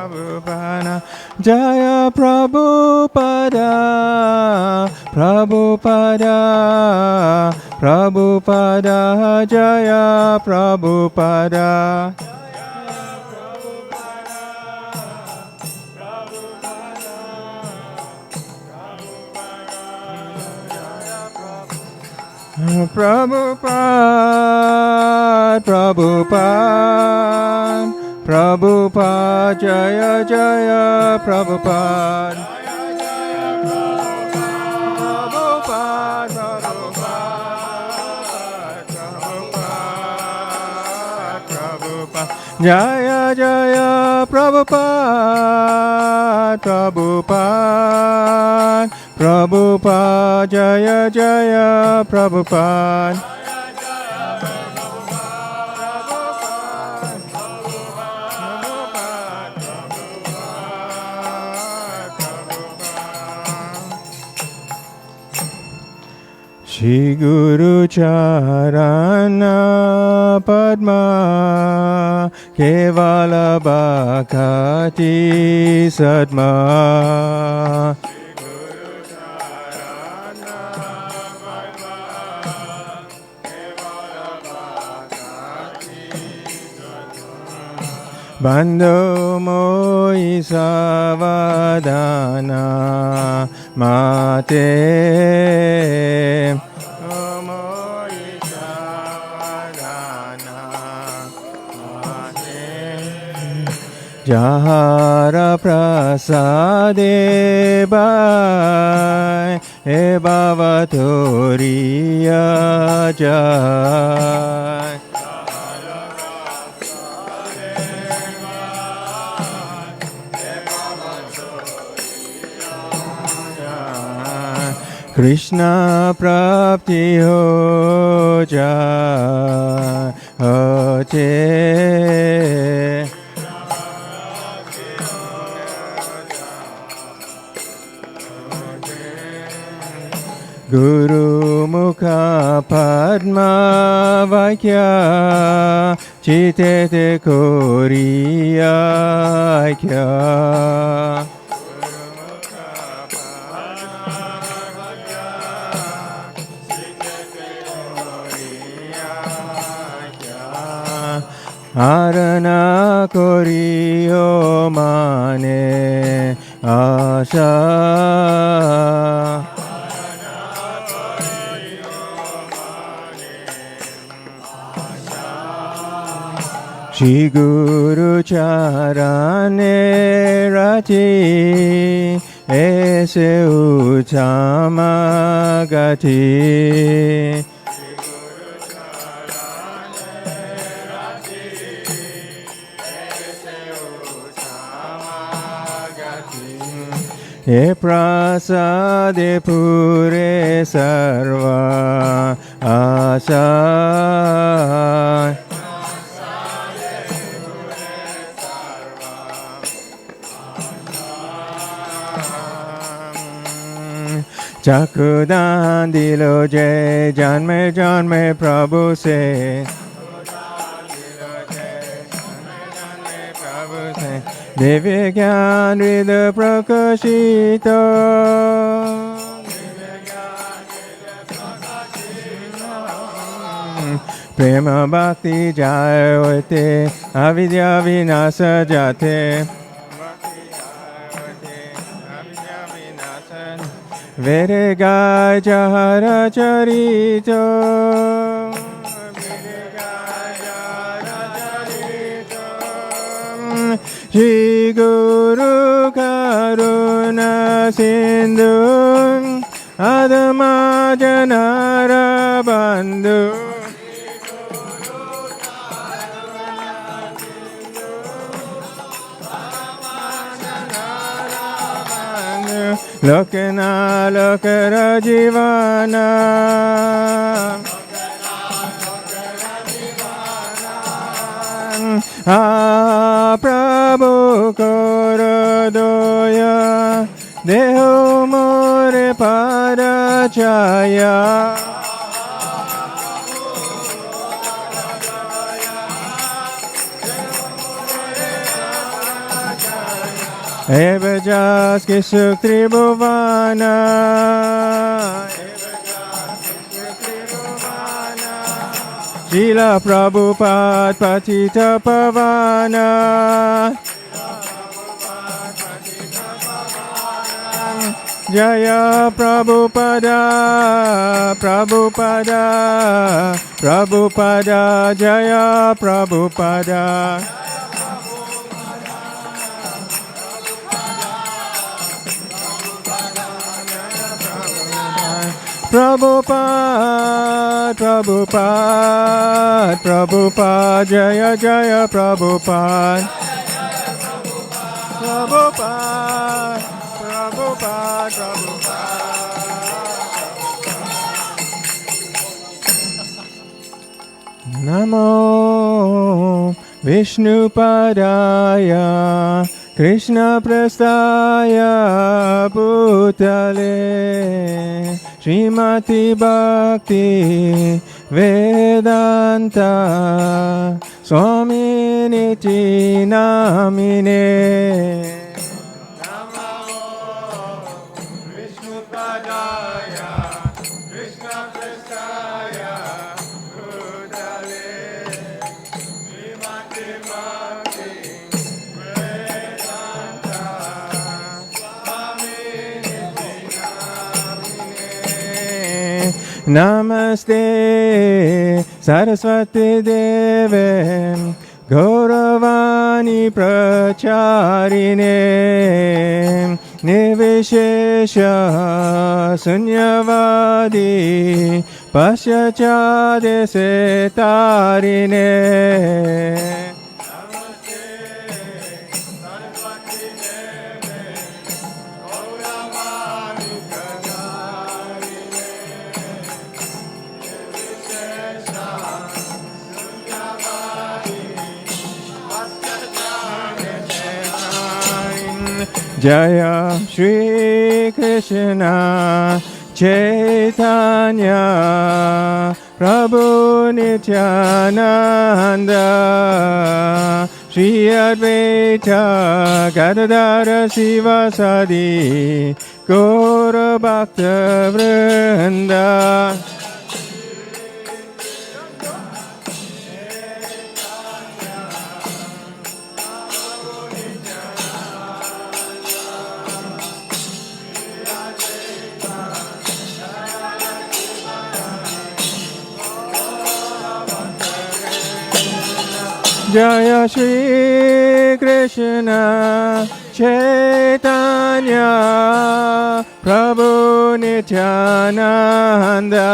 Prabhupada Jaya Prabhupada Prabhupada Prabhupada Jaya Prabhupada Prabhupada Prabhupada Prabhupada Jaya Jaya Prabhupada Jaya Jaya Prabhupada Prabhupada Prabhupada Jaya Jaya Prabhupada Shri Guru Charana Padma Kevala Bhakati Sadma Bando Moi Savadana Mate Moi Savadana Mate Jahara Prasade Bai E Bhavatoriya Jai Krishna Prapti Ho Jai Hote Guru Mukha Padma Vaikya Chitete Koriya Aikya Arana Koriyo Mane Asha Shri Guru Charane Rati Ese Uttama Gati E prasade pure sarva asa Chakudan dilo je janme janme Prabhu se Divya Gyan Rida Prakashito Prema Bhakti Jayate Avidya Vinasa Jate Vere Gai Jahara Charito Shri Guru Karuna Sindhu Adama Janara Bandhu Lokana Lokara Jivana Prabhu Korodoya Deho More Parachaya Evajas Kisuk Tribhuvana Srila Prabhupada Patita Pavana Jaya Prabhupada, Prabhupada, Prabhupada, Jaya Prabhupada. Prabhupada, Prabhupada, Prabhupada, Jaya Jaya Prabhupada. Prabhupada, Prabhupada, Prabhupada. Namo Vishnupadaya Krishna Prastaya Bhutale Srimati Bhakti Vedanta Swami Niti Namine Namaste Saraswati Deve Gauravani Pracharine Nivishesha Sunyavadi Pasyachade Setarine Jaya Shri Krishna Chaitanya Prabhu Nityananda Shri Advaita Gadadara Sivasadi Gaura Bhakta Vrinda Jaya Shri Krishna Chaitanya Prabhu Nityananda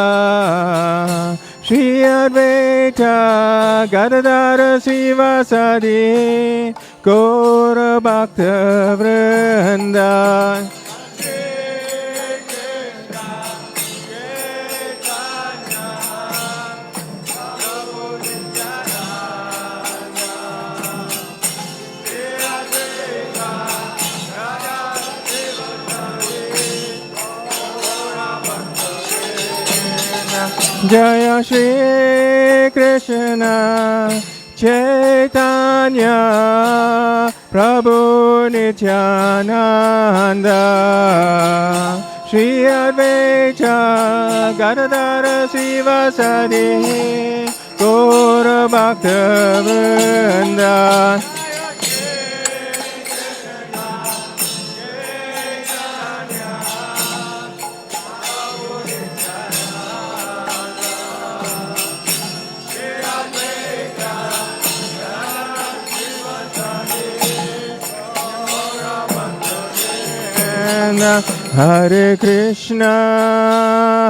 Shri Advaita Gadadara Sivasadi Gaura Bhakta Vrinda Jaya Shri Krishna Chaitanya Prabhu Nityananda Shri Advaita Gadadara Sivasadi Gaura Bhakta Vrinda Hare Krishna,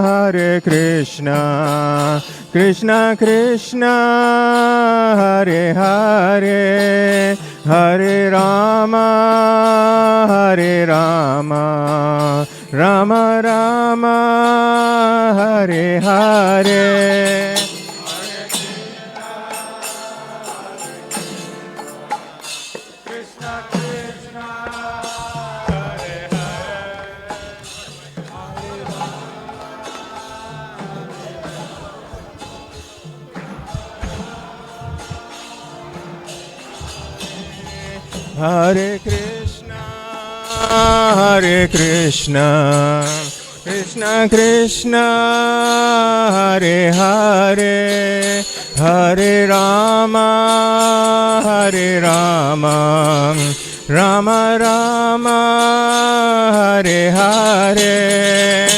Hare Krishna, Krishna Krishna, Hare Hare, Hare Rama, Hare Rama, Rama Rama, Hare Hare. Hare Krishna, Hare Krishna, Krishna Krishna, Hare Hare, Hare Rama, Hare Rama, Rama Rama, Hare Hare.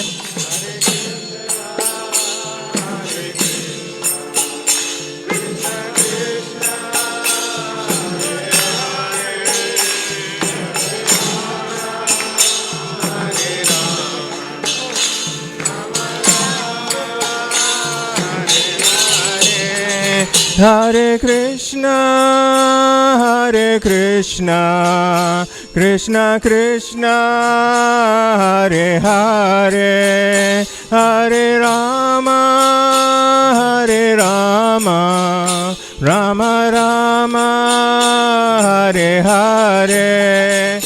Hare Krishna, Hare Krishna, Krishna Krishna, Hare Hare, Hare Rama, Hare Rama, Rama Rama, Hare Hare.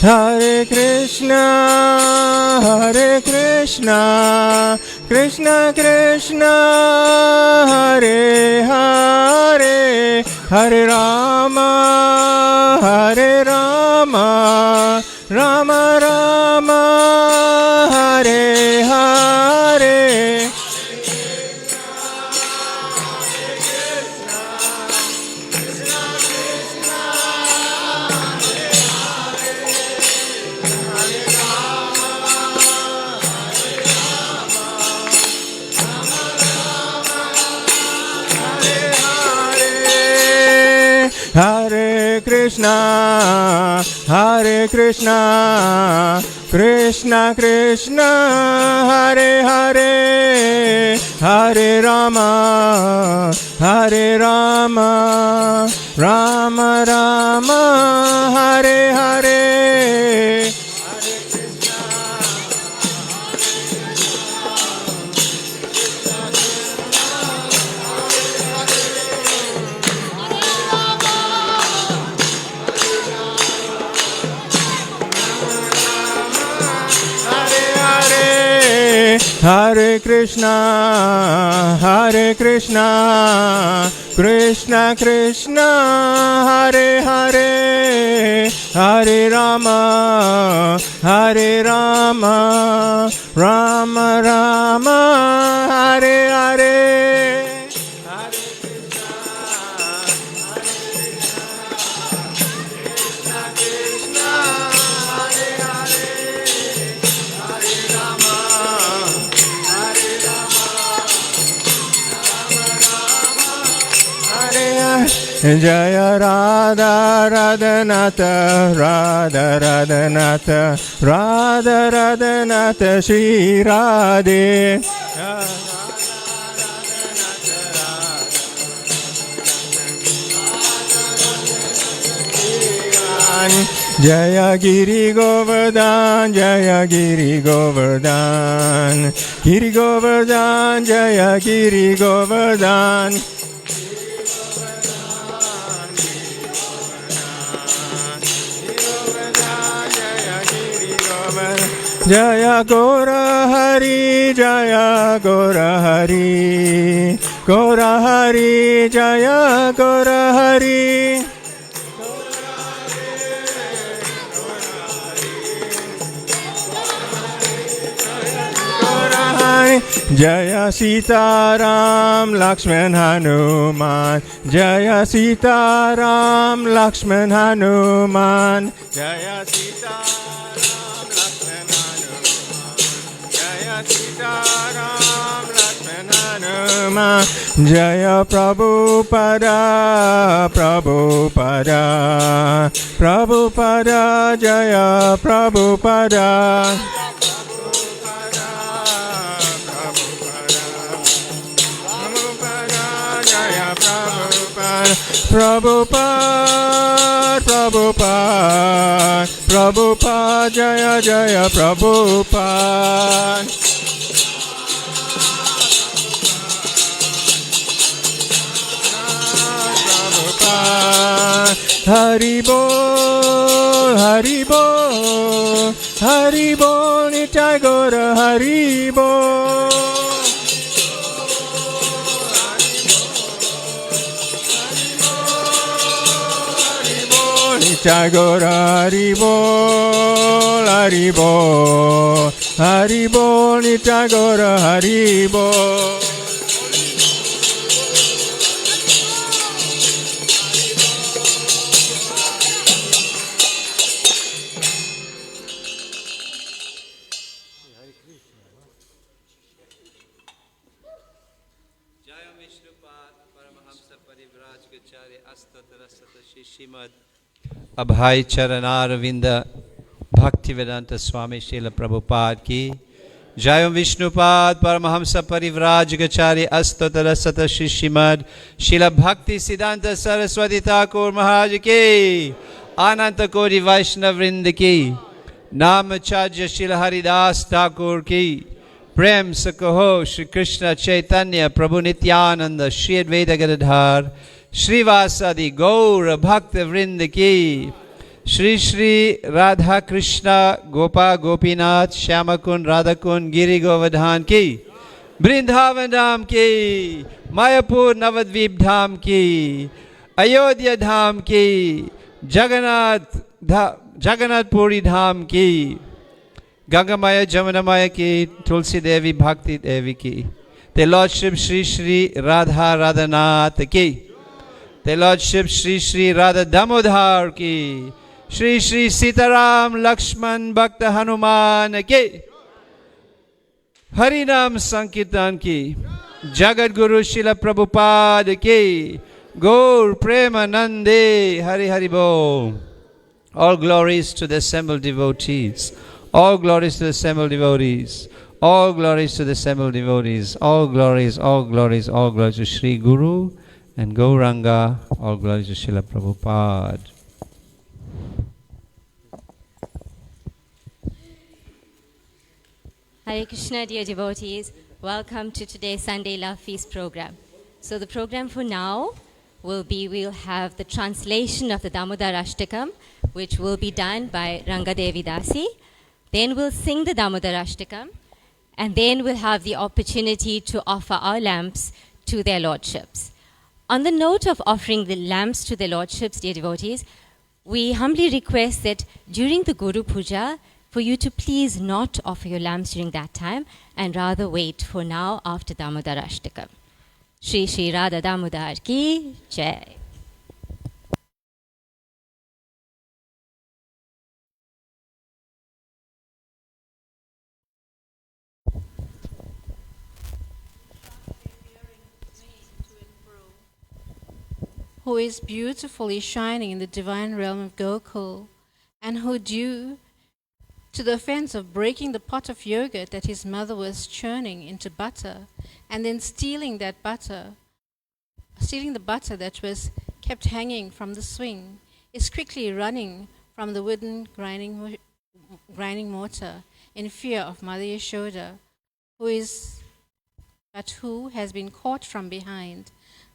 Hare Krishna, Hare Krishna, Krishna Krishna, Hare Hare, Hare Rama, Hare Rama, Rama Rama, Hare Hare. Hare Krishna, Hare Krishna, Krishna Krishna, Hare Hare, Hare Rama, Hare Rama, Rama Rama, Hare Hare. Hare Krishna, Hare Krishna, Krishna Krishna, Hare Hare, Hare Rama, Hare Rama, Rama Rama, Hare Hare. Jaya Radha Radhanatha, Radha Radhanatha, Radha Radhanatha, Shri Radhe. Jaya Giri Govardhan, Jaya Giri Govardhan, Giri Govardhan, Jaya Giri Govardhan. Jaya Gora Hari, Jaya Gora Hari, Gora Hari, Jaya Gora Hari. Jaya Sita Ram Lakshman Hanuman, Jaya Sita Ram Lakshman Hanuman, Jaya Sita Ram Lakshman Hanuman, Jaya Sita Ram Lakshman Hanuman, Jaya Prabhupada, Prabhupada, Prabhupada, Jaya Prabhupada. Prabhupada, Prabhupada, Prabhupada, Jaya Jaya Prabhupada. Hari Bol, Hari Bol, Hari Bol, Nitai Gaura Hari Bol. Nitai Gaura Hari Bol, Hari Bol, Hari Bol, Nitai Gaura Hari Bol. Abhay Charanaravinda Bhaktivedanta Swami Srila Prabhupada ki Jayam Vishnupad Paramahamsa Parivrajagachari Astotara Sata Shishimad Srila Bhakti Siddhanta Saraswati Thakur Maharaj ki Ananta Kodi Vaishnav Vrinda ki Namacharya Srila Haridas Thakur ki Prem Sakaho Shri Krishna Chaitanya Prabhu Nityananda Shri Advaita Gadadhar Srivasadi Gaur Bhakta Vrinda ki Shri Shri Radha Krishna Gopa Gopinath Shyamakun Radhakun Giri Govardhan ki Vrindavan Dham ki Mayapur Navadvip Dham ki Ayodhya Dham ki Jagannath Puri Dham ki Gangamaya Jamunamaya ki Tulsi Devi Bhakti Devi ki The Lordship Shri Shri Radha Radhanath ki The Lordship Shri Shri Radha Damodhar ki Shri Shri Sitaram Lakshman Bhakta Hanuman ki Harinam Sankirtan ki Jagat Guru Srila Prabhupada ki Gaur Premanande Hari Hari Bo. All glories to the assembled devotees. All glories to the assembled devotees. All glories to the assembled devotees. All glories, all glories, all glories to Shri Guru and Gauranga. All glories to Srila Prabhupada. Hare Krishna, dear devotees. Welcome to today's Sunday Love Feast program. So the program for now will be, we'll have the translation of the Damodar Ashtakam, which will be done by Rangadevi Dasi. Then we'll sing the Damodar Ashtakam, and then we'll have the opportunity to offer our lamps to their lordships. On the note of offering the lamps to their lordships, dear devotees, we humbly request that during the Guru Puja, for you to please not offer your lamps during that time, and rather wait for now after Damodar Ashtakam. Shri Shri Radha Damodar ki Jai. Who is beautifully shining in the divine realm of Gokul, and who, due to the offense of breaking the pot of yogurt that his mother was churning into butter, and then stealing the butter that was kept hanging from the swing, is quickly running from the wooden grinding mortar in fear of Mother Yashoda, who has been caught from behind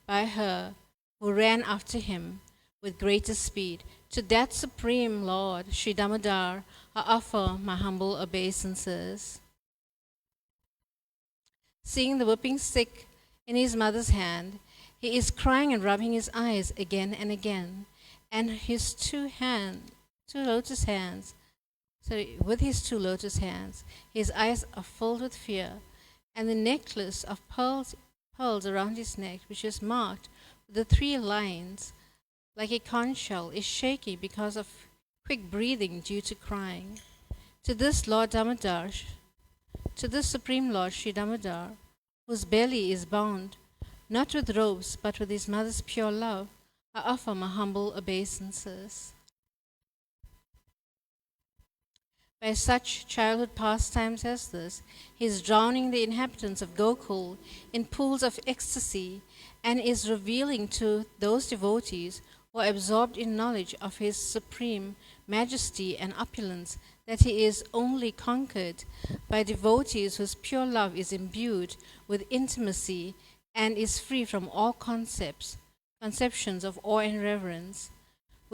by her who ran after him with greater speed. To that Supreme Lord, Sri Damodar, I offer my humble obeisances. Seeing the whipping stick in his mother's hand, he is crying and rubbing his eyes again and again, and with his two lotus hands, his eyes are filled with fear, and the necklace of pearls around his neck, which is marked with the 3 lines, like a conch shell, is shaky because of quick breathing due to crying. To this Supreme Lord Sri Damodar, whose belly is bound, not with ropes, but with his mother's pure love, I offer my humble obeisances. By such childhood pastimes as this, he is drowning the inhabitants of Gokul in pools of ecstasy, and is revealing to those devotees who are absorbed in knowledge of his supreme majesty and opulence that he is only conquered by devotees whose pure love is imbued with intimacy and is free from all conceptions of awe and reverence.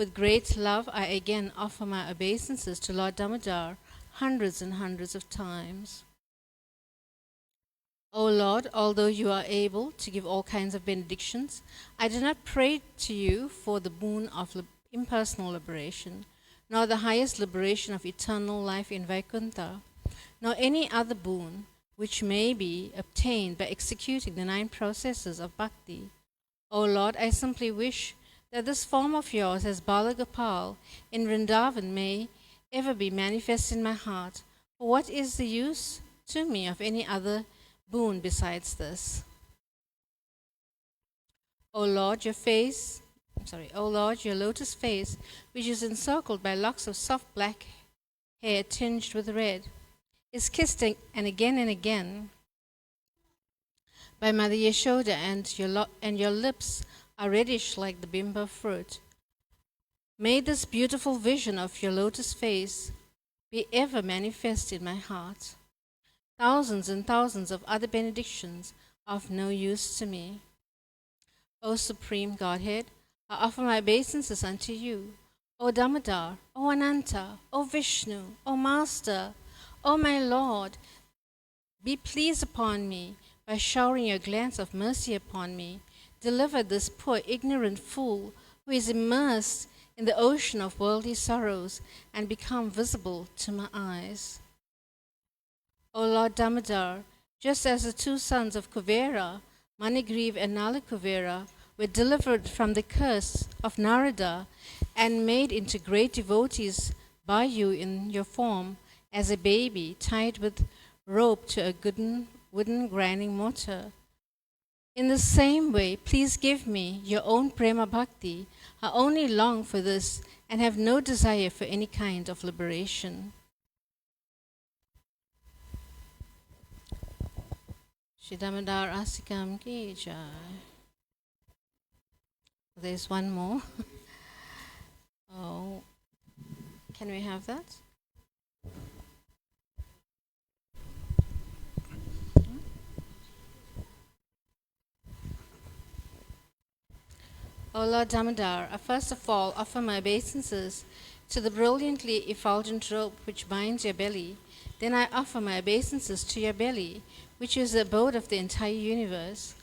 With great love, I again offer my obeisances to Lord Damodar hundreds and hundreds of times. O Lord, although you are able to give all kinds of benedictions, I do not pray to you for the boon of impersonal liberation, nor the highest liberation of eternal life in Vaikuntha, nor any other boon which may be obtained by executing the 9 processes of bhakti. O Lord, I simply wish that this form of yours as Balagopal in Vrindavan may ever be manifest in my heart. For what is the use to me of any other boon besides this? O Lord, your lotus face, which is encircled by locks of soft black hair tinged with red, is kissed and again by Mother Yashoda, and your lips are reddish like the bimba fruit. May this beautiful vision of your lotus face be ever manifest in my heart. Thousands and thousands of other benedictions are of no use to me. O Supreme Godhead, I offer my obeisances unto you. O Damodar, O Ananta, O Vishnu, O Master, O my Lord, be pleased upon me by showering your glance of mercy upon me. Deliver this poor ignorant fool who is immersed in the ocean of worldly sorrows and become visible to my eyes. O Lord Damodar, just as the 2 sons of Kuvera, Manigriva and Nalakuvera, were delivered from the curse of Narada and made into great devotees by you in your form as a baby tied with rope to a wooden grinding mortar. In the same way, please give me your own prema bhakti. I only long for this and have no desire for any kind of liberation. Shri Damodar Asikam ki jai. There's one more. Oh, can we have that? O Lord Damodar, I first of all offer my obeisances to the brilliantly effulgent robe which binds your belly. Then I offer my obeisances to your belly, which is the abode of the entire universe.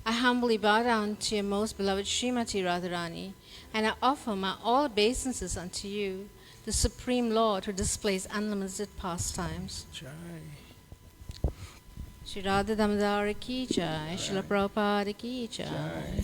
I humbly bow down to your most beloved Srimati Radharani, and I offer my all obeisances unto you, the Supreme Lord who displays unlimited pastimes. Jai. Shri Radha Damodar ki jai, Srila Prabhupada ki jai.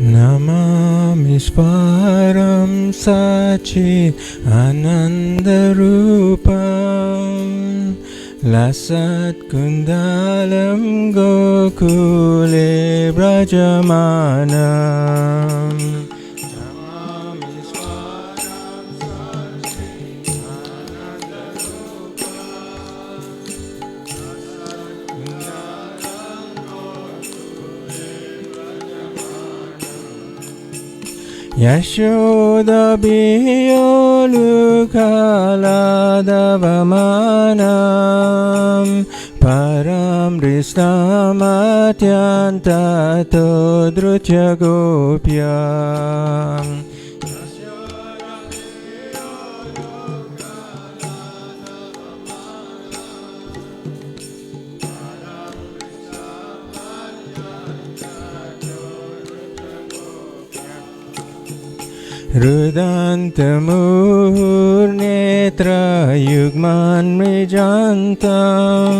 Namamisvaram Sachi Anandarupam Lasat Kundalam Gokule Brajamanam Yashoda Biyolukala Davamanam Param Risnamatyanta Todrutya Gopyam Rudantamurnetra yugman mrijantam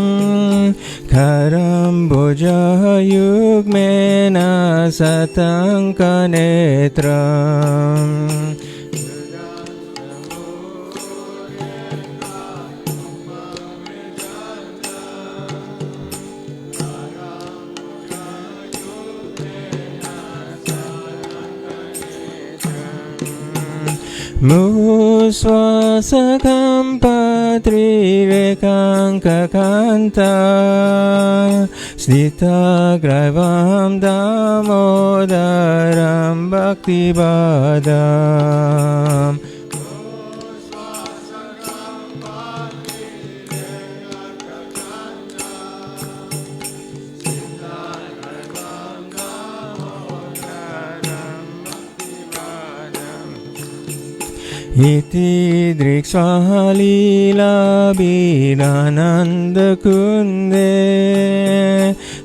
Karamboja yugmena satankanetram Muswasakam patrirekam kakanta Snita graivam damodaram bhaktibadam Iti driksvalila birananda kunde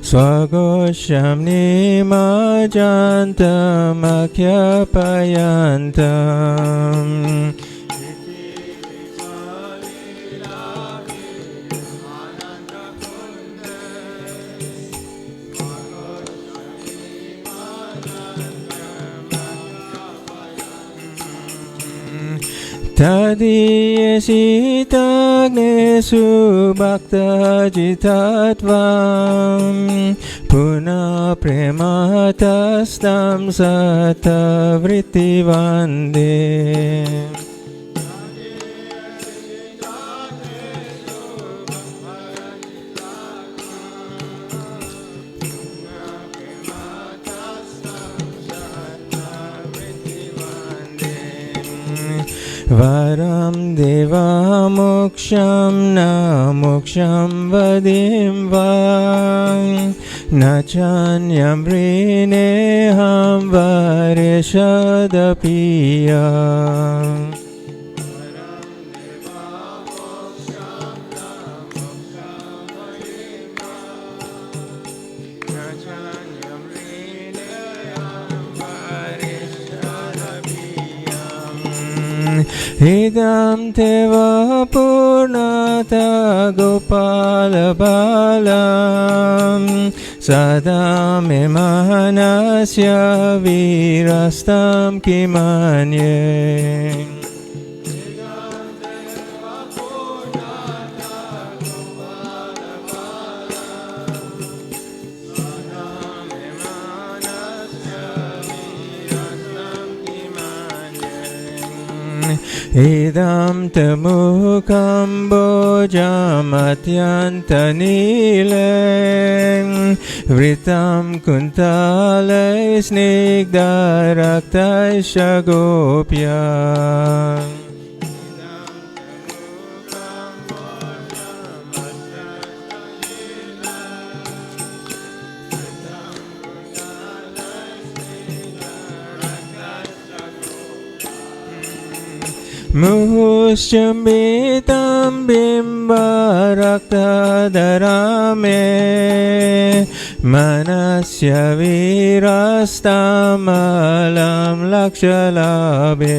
swagosham nimajantam akhyapayantam. Tadiyasitagne bhakta jitatvam puna prematastam sata vritti vande. Varam deva moksham na moksham vadim vam nachanyam rineham vareshadapiyam. Idam teva purnata gopala balam sadam emanasya virastam kimanye. Idam temukam bojam atyanta nilem vritam kuntale snigdaraktai shagopya. Muhushchambitam bimbarakta darame manasya virastamalam lakshalabe.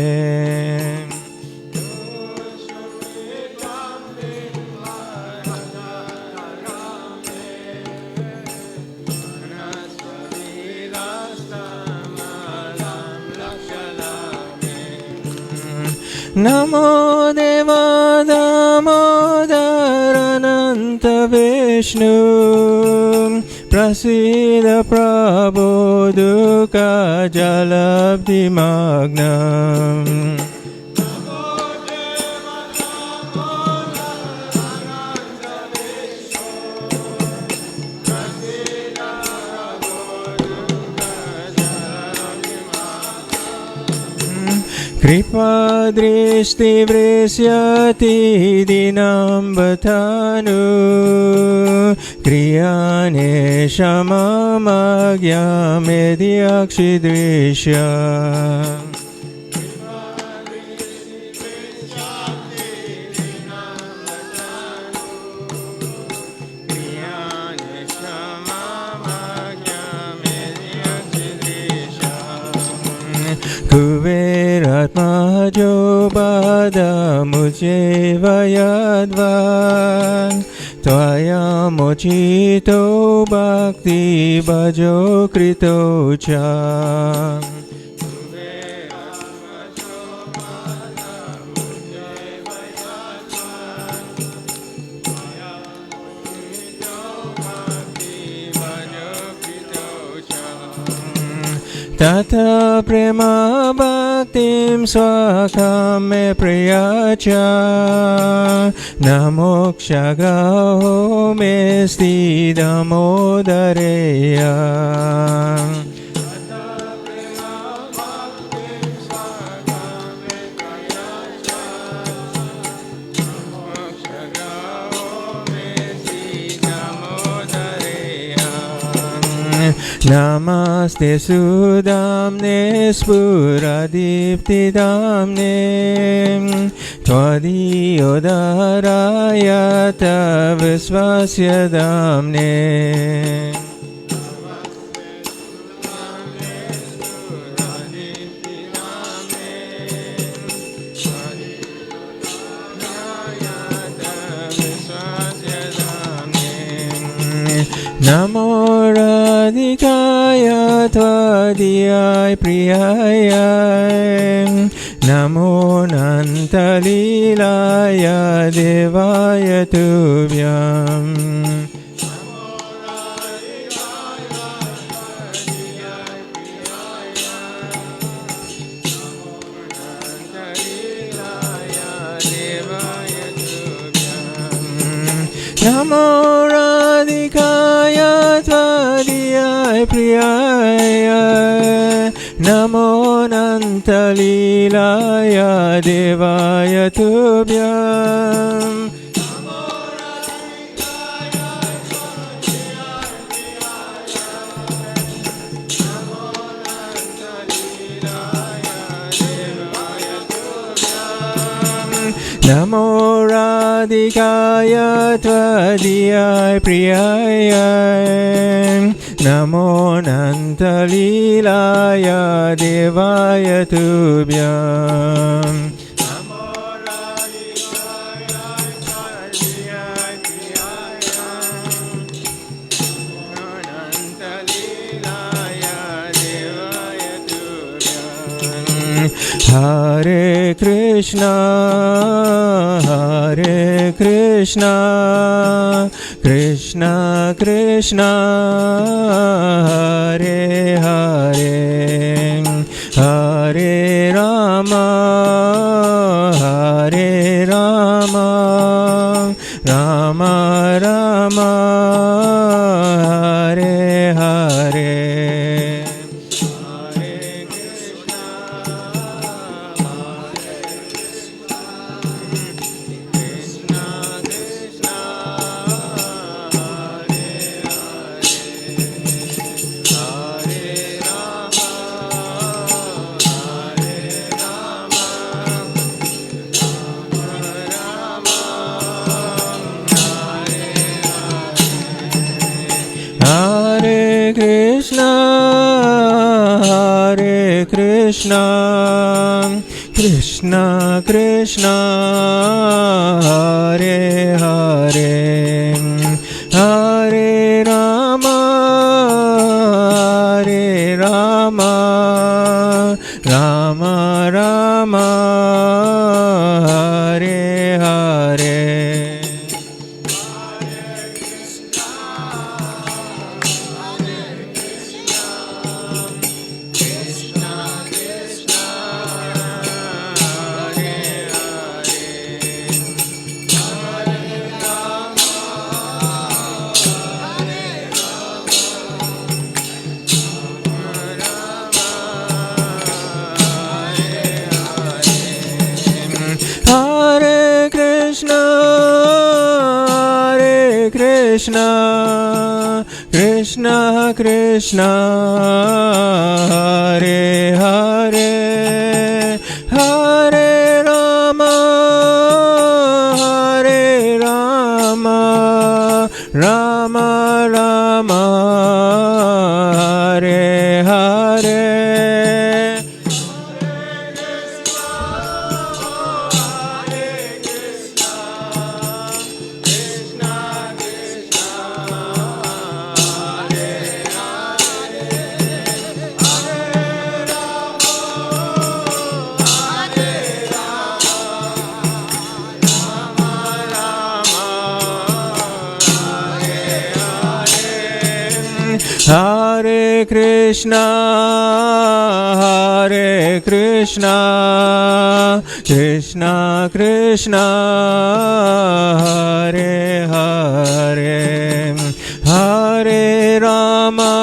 Namo Deva Damodarananta Vishnu Prasida Prabhu Dukkha Jalabdi Magnam. Kripa drishti vrisyati dinam vatanu kriyane shamamagya medyakshidrishya. Kuveratmajo bada mujhe vayadvan tvaya mochito bhakti bhajo krito cha. Tata prema bhaktim swakam me priyacha namoksha graho me sthidamodareya. Namaste Sudamne Spuradiptidamne Tvadiyodarayata Visvasyadamne Namo Radhikaya Tvadiyai Priyaya Namo Nantalilaya Devaya Tubhyam Namo Radhikaya Tvadiyai Priyaya Namo Nantalilaya Devaya Tubhyam Namo Radhikaya Tvadiyai Priyaya Namo Nantalilaya Devaya Tubhyam Namo Radhikaya Tvadiyai Priyaya Nantalilaya Devaya Tubhyam Hare Krishna Hare Krishna Krishna Krishna Hare Hare Hare Rama Hare Rama Rama Rama Hare Hare Krishna Krishna Krishna Hare Hare Hare Rama Hare Rama Rama Rama Hare Hare Krishna Krishna Krishna Hare Hare Hare Rama Hare Rama Rama Rama Hare Hare Hare Krishna Krishna Krishna Hare Hare Hare Rama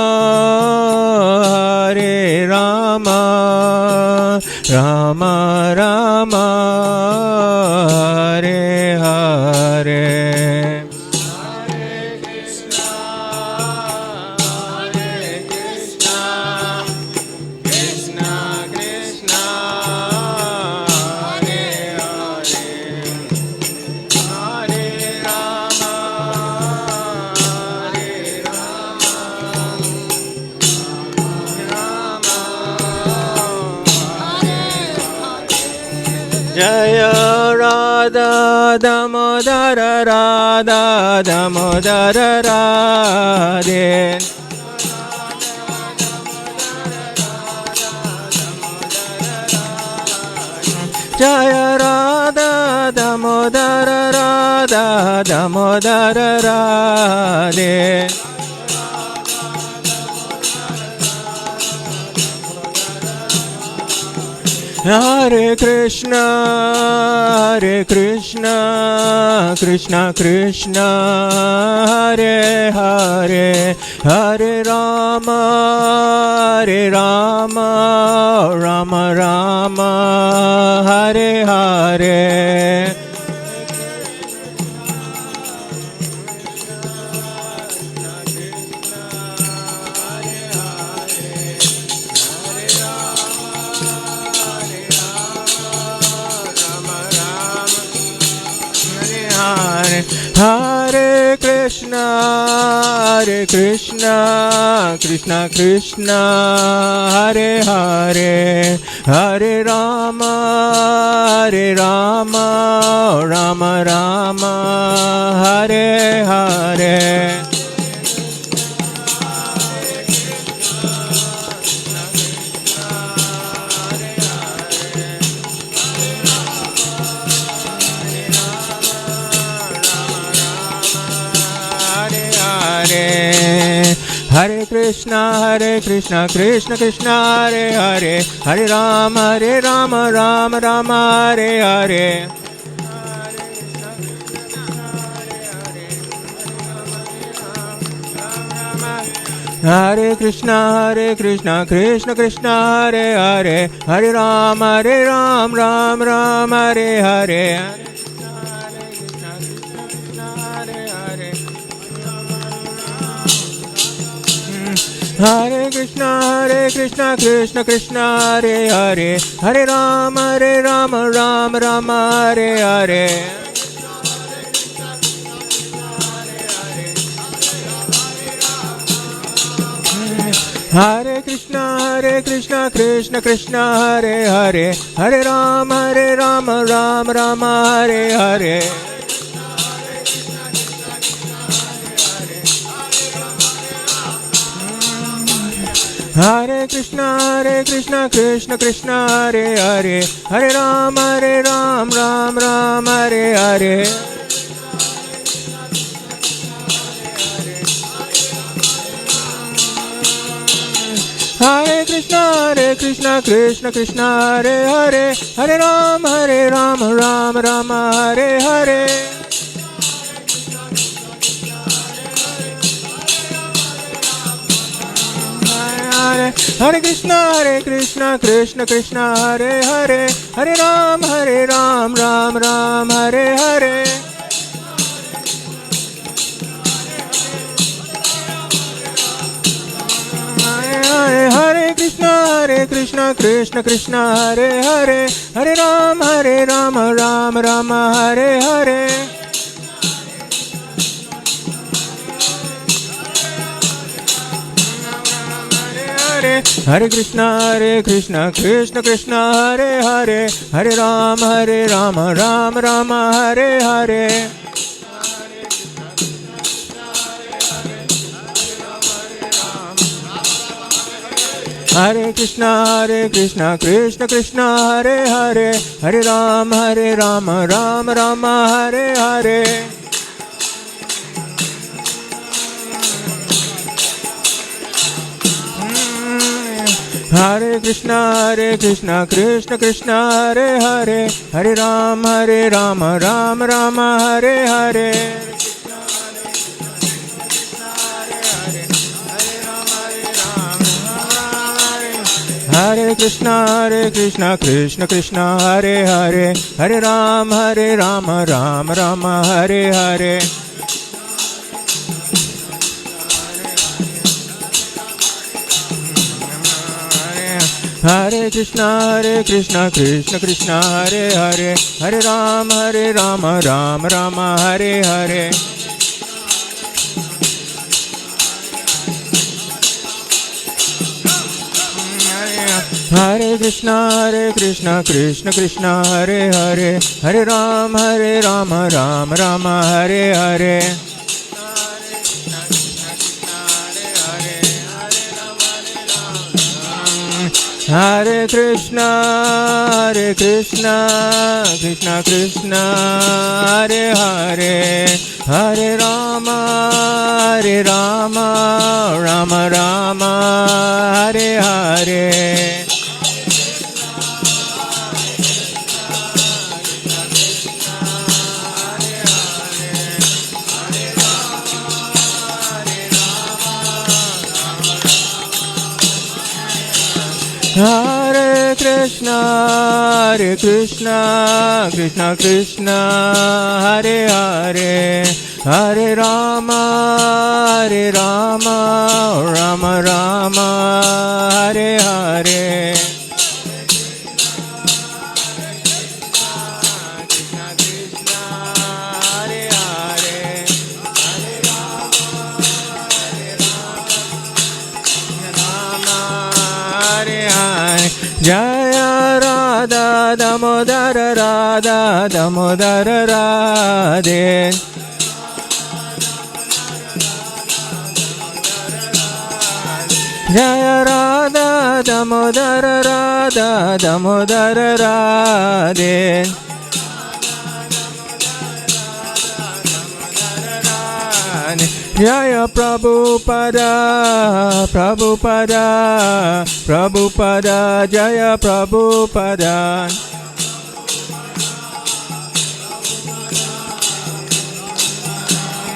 Hare Rama Rama Rama Hare Hare Hare Krishna Jaya Radha Damodara Radha Damodara Radhe Jaya Radha Damodara Radha Damodara Radhe Hare Krishna Krishna Krishna Hare Hare Hare Rama Rama Rama Hare Hare Hare Krishna Krishna Krishna Hare Hare Hare Rama Rama Rama Hare Hare Hare Krishna Krishna Krishna Hare Hare Hare Rama Rama Rama Hare Hare Hare Krishna Krishna Krishna Hare Hare Hare Rama Rama Hare Hare Hare Krishna Krishna Krishna Hare Hare Hare Rama Rama Hare Hare Hare Krishna Krishna Krishna Hare Hare Hare Rama Rama Hare Hare Hare Krishna Krishna Krishna Hare Hare Hare Rama Rama Hare Hare Hare Krishna Krishna Krishna Hare Hare Hare Rama Rama Hare Hare Hare Krishna Krishna Krishna Hare Hare Hare Rama Rama Hare Hare Hare Krishna Krishna Krishna Hare Hare Hare Rama Rama Hare Hare Hare Krishna Krishna Krishna Hare Hare Hare Rama Rama Hare Hare Hare Krishna Krishna Krishna Hare Hare Hare Rama Rama Hare Hare Hare Krishna Krishna Krishna Hare Hare Hare Rama Rama Hare Hare Hare Krishna Krishna Krishna Hare Hare Hare Rama Rama Hare Hare Hare Krishna Krishna Krishna Hare Hare Hare Rama Rama Hare Hare Hare Krishna, Krishna Krishna, Hare Hare, Hare Rama, Rama Rama, Hare Hare. Hare Krishna, Krishna Krishna, Hare Hare, Hare Rama, Rama Rama, Hare Hare. Hare Krishna, Krishna Krishna, Hare Hare, Hare Rama, Rama Rama, Hare Hare. Jaya Radha Damodara Radha Damodara Radhe. Jaya Radha Damodara Radha Damodara Radhe. Jaya Prabhupada, Prabhupada, Prabhupada, Jaya Prabhupada.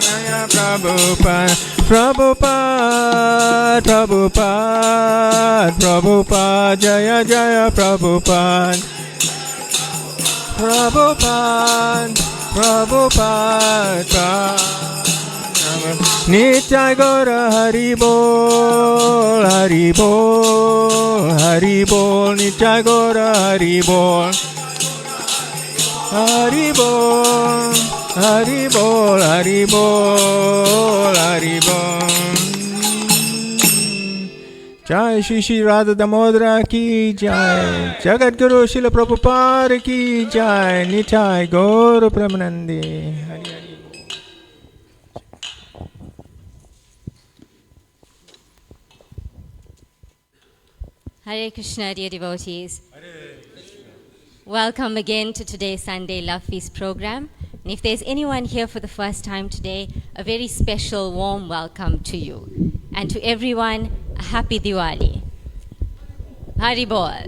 Jaya Prabhupada, Prabhupada, Prabhupada, Prabhupada, Jaya Jaya Prabhupada. Prabhupada, Prabhupada. Nitai Gora Hari Bol, Hari Bol, Hari Bol, Nitai Gora Hari Bol. Hari Bol, Hari Bol, Hari Bol, Hari Bol. Jai Shri Shri Radha Damodara ki jai, Jagat Guru Srila Prabhupada ki jai, Nitai Gora Pramanandi. Hari Hari. Hare Krishna, dear devotees. Welcome again to today's Sunday Love Feast program. And if there's anyone here for the first time today, a very special, warm welcome to you. And to everyone, a happy Diwali. Hari Bol.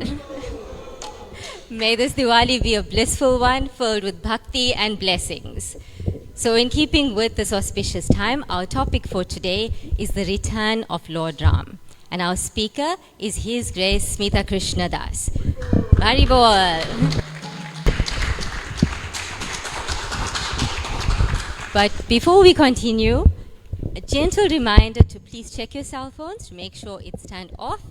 May this Diwali be a blissful one, filled with bhakti and blessings. So in keeping with this auspicious time, our topic for today is the return of Lord Ram. And our speaker is His Grace Smita Krishna Das. Hari Bol. But before we continue, a gentle reminder to please check your cell phones to make sure it's turned off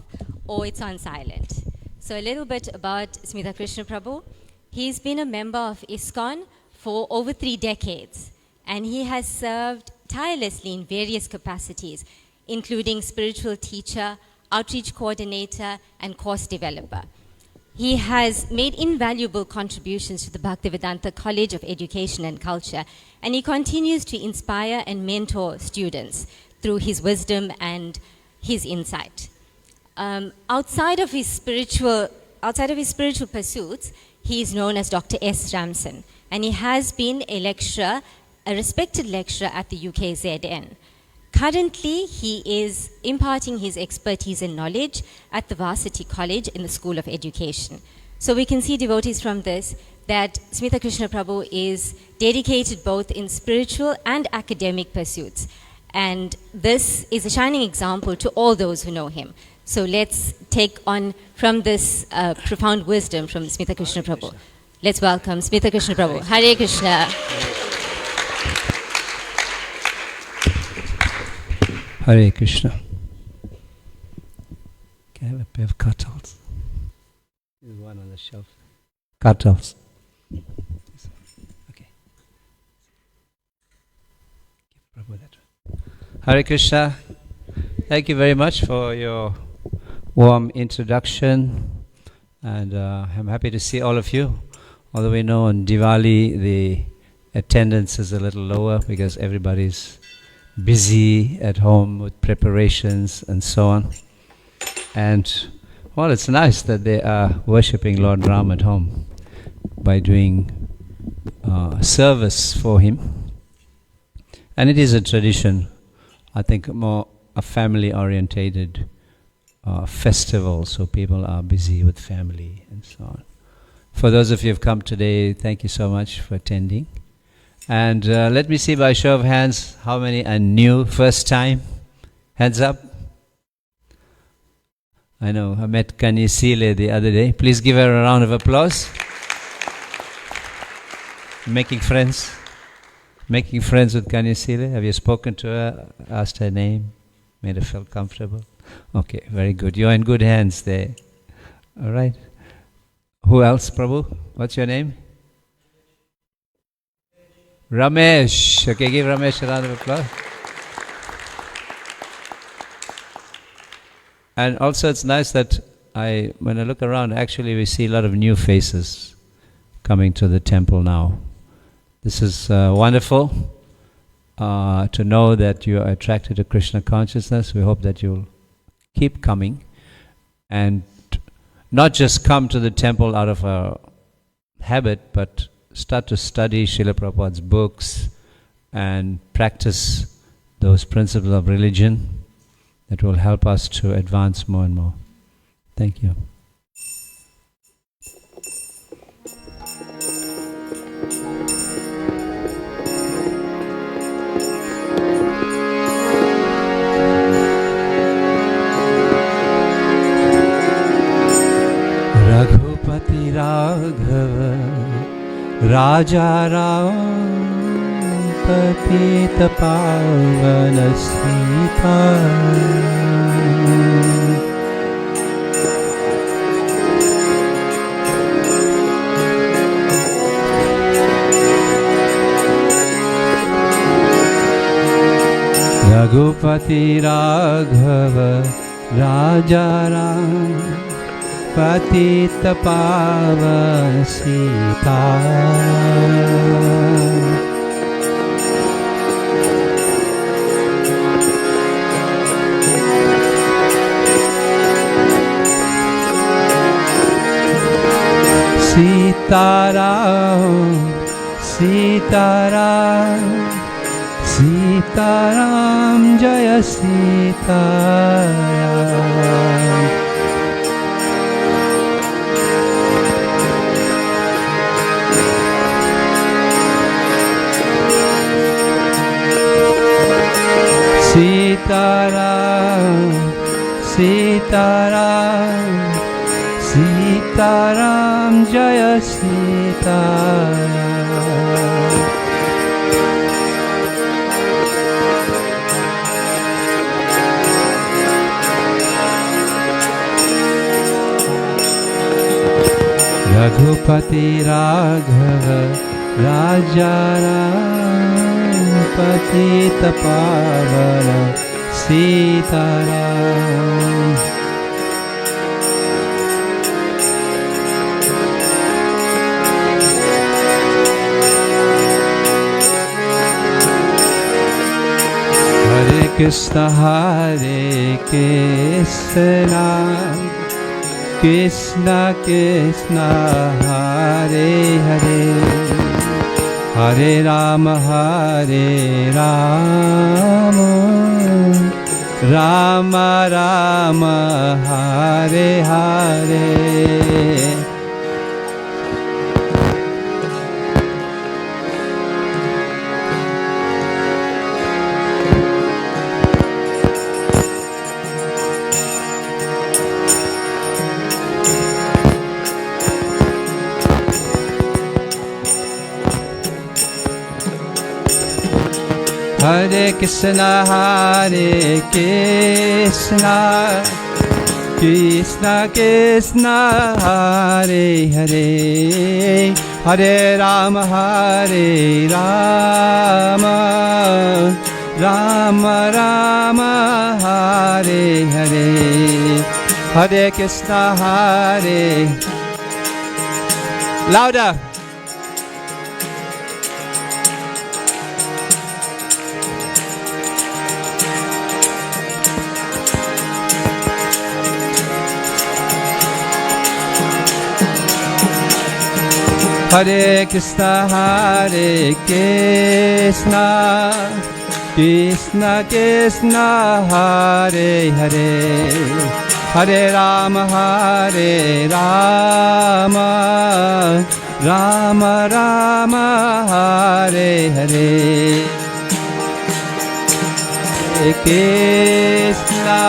or it's on silent. So a little bit about Smita Krishna Prabhu. He's been a member of ISKCON for over 3 decades, and he has served tirelessly in various capacities, including spiritual teacher, outreach coordinator, and course developer. He has made invaluable contributions to the Bhaktivedanta College of Education and Culture, and he continues to inspire and mentor students through his wisdom and his insight. Outside of his spiritual pursuits, he is known as Dr. S. Ramson, and he has been a lecturer, a respected lecturer at the UKZN. Currently, he is imparting his expertise and knowledge at the Varsity College in the School of Education. So we can see, devotees, from this that Smita Krishna Prabhu is dedicated both in spiritual and academic pursuits. And this is a shining example to all those who know him. So let's take on from this profound wisdom from Smita Krishna Prabhu. Let's welcome Smita Krishna Prabhu. Hare Krishna. Hare Krishna. Can I have a pair of cuttles? There's one on the shelf. Cuttles. Okay. Give Prabhu that one. Hare Krishna. Thank you very much for your warm introduction. And I'm happy to see all of you. Although we know on Diwali the attendance is a little lower because everybody's busy at home with preparations and so on. And well, it's nice that they are worshipping Lord Ram at home by doing service for him. And it is a tradition, I think more a family orientated festival, so people are busy with family and so on. For those of you who have come today, thank you so much for attending. And let me see by show of hands how many are new, first time. Hands up. I know, I met Kanisile the other day. Please give her a round of applause. Making friends with Kanisile. Have you spoken to her, asked her name, made her feel comfortable? Okay, very good. You're in good hands there. All right. Who else, Prabhu? What's your name? Ramesh. Okay, give Ramesh a round of applause. And also it's nice that when I look around, actually we see a lot of new faces coming to the temple now. This is wonderful to know that you are attracted to Krishna consciousness. We hope that you'll keep coming and not just come to the temple out of a habit, but start to study Srila Prabhupada's books and practice those principles of religion that will help us to advance more and more. Thank you. Raghupati Raghava Raja Ram Patita Pavana Smita Raghupati Raghava Raja Ram Patita Pavana Smita Sitaram, Sitaram, Sitaram, Jaya Sitaram. Sitaram, Sitaram, Sitaram, Jaya Sitaram. Raghupati Raghava Raja Ram Patita Pavana Sitaram. Hare Krishna, Krishna Krishna, Hare Hare, Hare Rama, Rama Rama, Hare Hare. Hare Krishna, Krishna Krishna, Hare Hare, Hare Rama, Rama Rama, Hare Hare, Hare Krishna, Hare. Louder. Hare Krishna, Hare Krishna, Krishna Krishna, Hare Hare, Hare Rama, Hare Rama, Rama Rama, Hare Hare. Hare Krishna.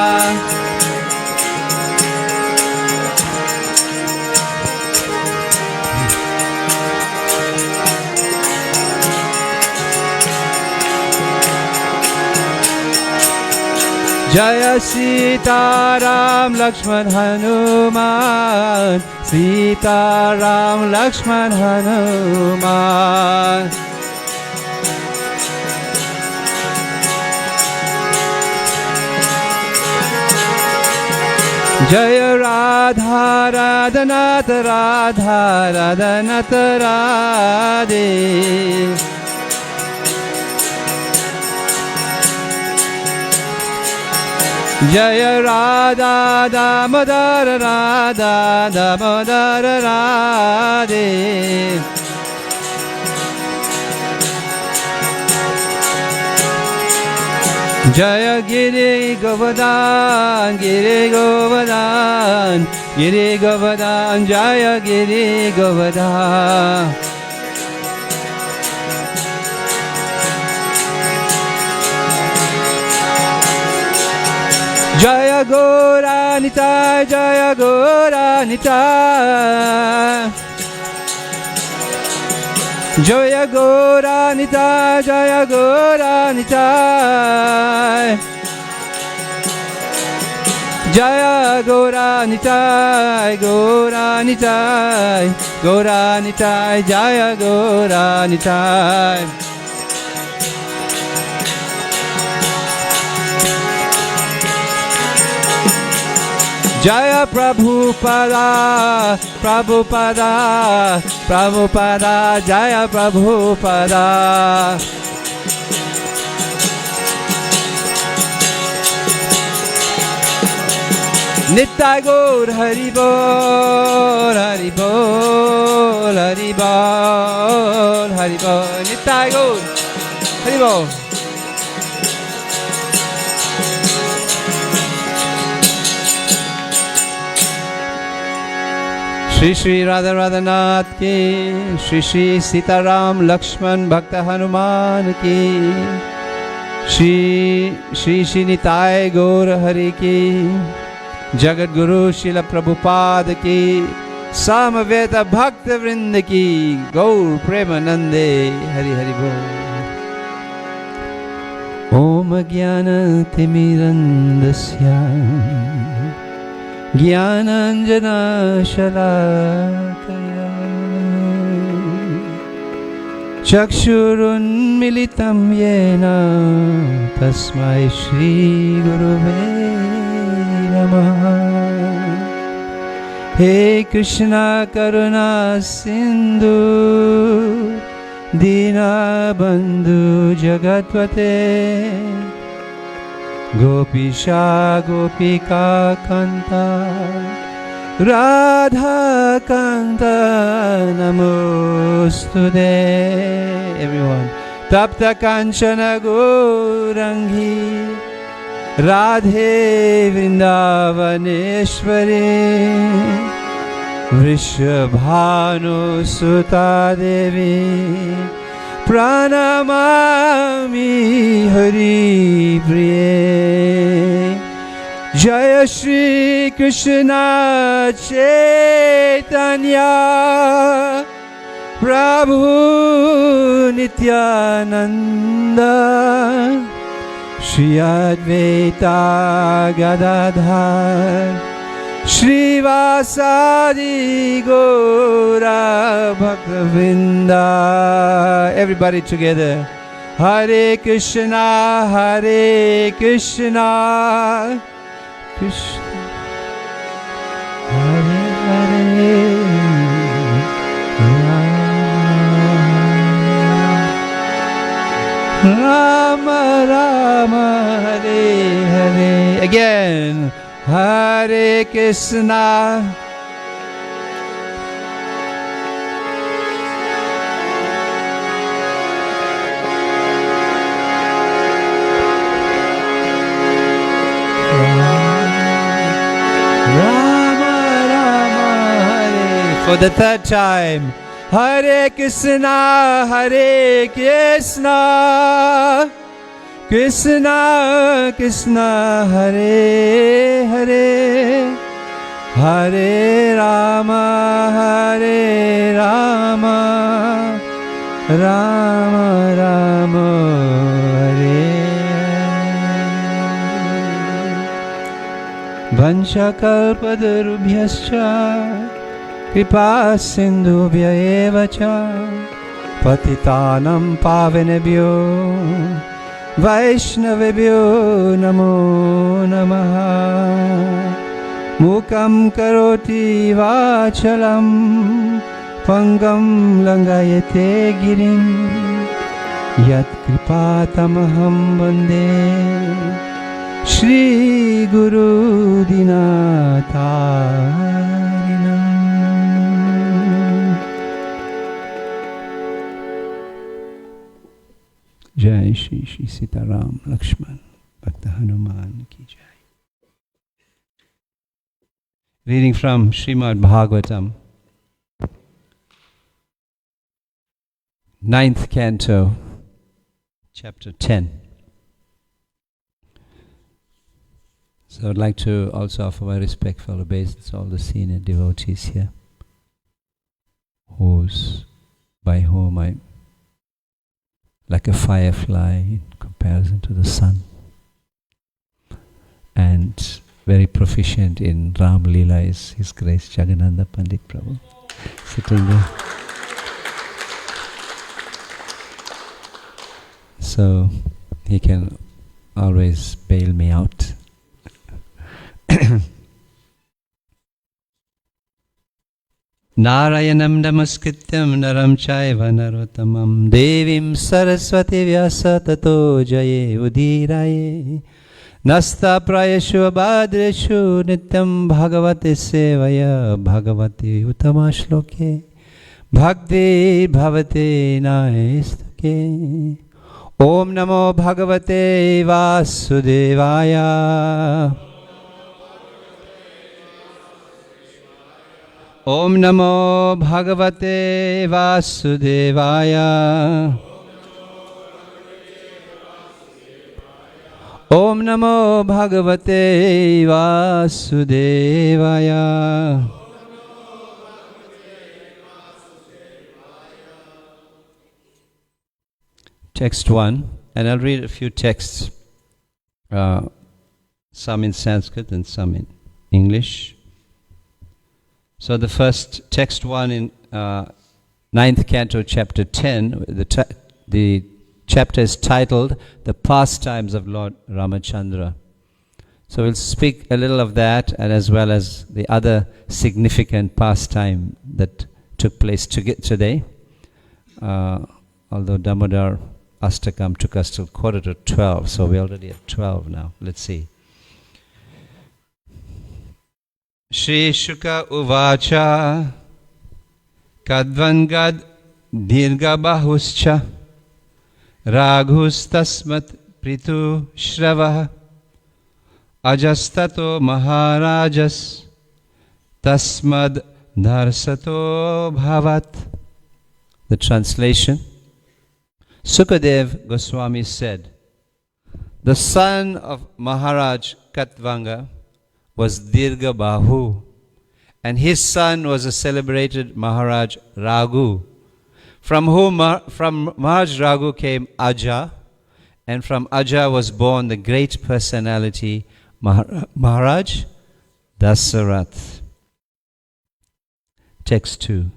Jaya Sita Ram Lakshman Hanuman, Sita Ram Lakshman Hanuman. Jaya Radha Radhanath Radha Radhanath Radhe. Jaya Radha Damodar Radha Damodar Radhe. Jaya Giri Govardhan Giri Govardhan Giri Govardhan Jaya Giri Govardhan. Jaya Gora Nitai, Jaya Gora Nitai. Jaya Gora Nitai, Jaya Gora Nitai. Jaya Gora Nitai, Gora Nitai, Gora Nitai, Jaya Gora Nitai. Jaya Prabhupada, Prabhupada, Prabhupada, Jaya Prabhupada. Nittai Gaur Hari Bol, Hari Bol, Hari Bol, Hari Bol. Nittai Gaur Hari Bol. Shri Shri Radha Radhanath ki, Shri Shri Sita Ram Lakshman Bhakta Hanuman ki, Shri Shri Shri Nitai Gaur Hari ki, Jagat Guru Srila Prabhupada ki, Samaveta Bhakta Vrinda ki, Gaur Premanande, Hari Hari Bol. Om Jnana Timirandasya Jnananjana Shalakaya Chakshurunmilitam Yena Tasmai Shri Guruve Namaha. He Krishna Karuna Sindhu Dina Bandhu Jagatpate Gopisha Gopika Kanta Radha Kanta Namostude. Everyone. Tapta Kanchana Gourangi Radhe Vrindavaneshwari Vrishabhanu Suta Devi Pranamami Hari Priye. Jaya Shri Krishna Chaitanya Prabhu Nityananda Shri Advaita Gadadhar Shri Vasadi Gaura Bhaktavinda. Everybody together. Hare Krishna, Krishna, Krishna Rama Rama Hare Hare. Again, Hare Krishna. Rama Rama Hare. For the third time, Hare Krishna, Hare Krishna, Krishna Krishna, Hare Hare, Hare Rama, Hare Rama, Rama Rama, Hare Hare. Vanchakalpatarubhyascha Kripa sindhubhya eva cha Patitanam pavanebhyo Vaishnavebhyo namo namaha. Mukam karoti vachalam Pangam langayate girim Yat kripatamaham vande Shri Guru Dinatarinam. Jai Shri Shri Sitaram Lakshman Bhakta Hanuman Ki Jai. Reading from Srimad Bhagavatam, 9th Canto, Chapter 10. So I'd like to also offer my respectful obeisance to all the senior devotees here, by whom I'm like a firefly in comparison to the sun, and very proficient in Ram Leela is His Grace Jagannatha Pandit Prabhu, sitting there. So he can always bail me out. Narayanam namaskrityam naram chaiva narottamam devim saraswati vyasa tato jaye udiraye nasta prayashu abhadreshu nityam bhagavate sevaya bhagavati uttama shloke bhakti bhavate naestuke. Om namo bhagavate vasudevaya. Om namo bhagavate vasudevaya. Om namo bhagavate vasudevaya. Text 1, and I'll read a few texts, some in Sanskrit and some in English. So the first, text 1 in 9th Canto, Chapter 10, the chapter is titled, The Pastimes of Lord Ramachandra. So we'll speak a little of that, and as well as the other significant pastime that took place today. Although Damodar Astakam took us till 11:45, so we're already at 12 now. Let's see. Shri Shuka Uvacha Kadvangad Dirga Bahuscha Raghus Tasmat Pritu Shravah Ajastato Maharajas Tasmad Narsato Bhavat. The translation. Sukadev Goswami said, the son of Maharaj Katvanga was Dirga Bahu, and his son was a celebrated Maharaj Raghu, from Maharaj Raghu came Aja, and from Aja was born the great personality Maharaj Dasarath. Text 2.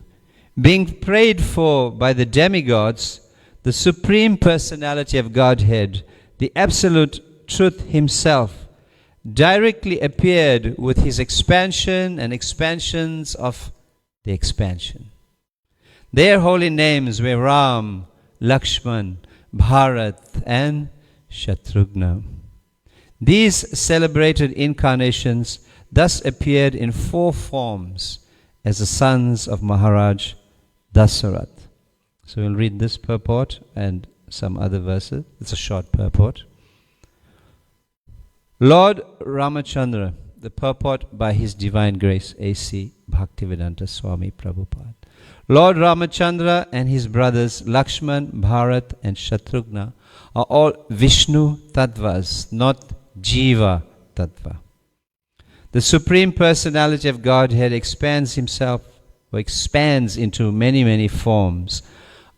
Being prayed for by the demigods, the Supreme Personality of Godhead, the Absolute Truth Himself, directly appeared with His expansion and expansions of the expansion. Their holy names were Ram, Lakshman, Bharat, and Shatrughna. These celebrated incarnations thus appeared in 4 forms as the sons of Maharaj Dasarath. So we'll read this purport and some other verses. It's a short purport. Lord Ramachandra, the purport by His Divine Grace, A.C. Bhaktivedanta Swami Prabhupada. Lord Ramachandra and his brothers Lakshman, Bharat and Shatrughna are all Vishnu Tattvas, not Jiva Tattva. The Supreme Personality of Godhead expands into many, many forms.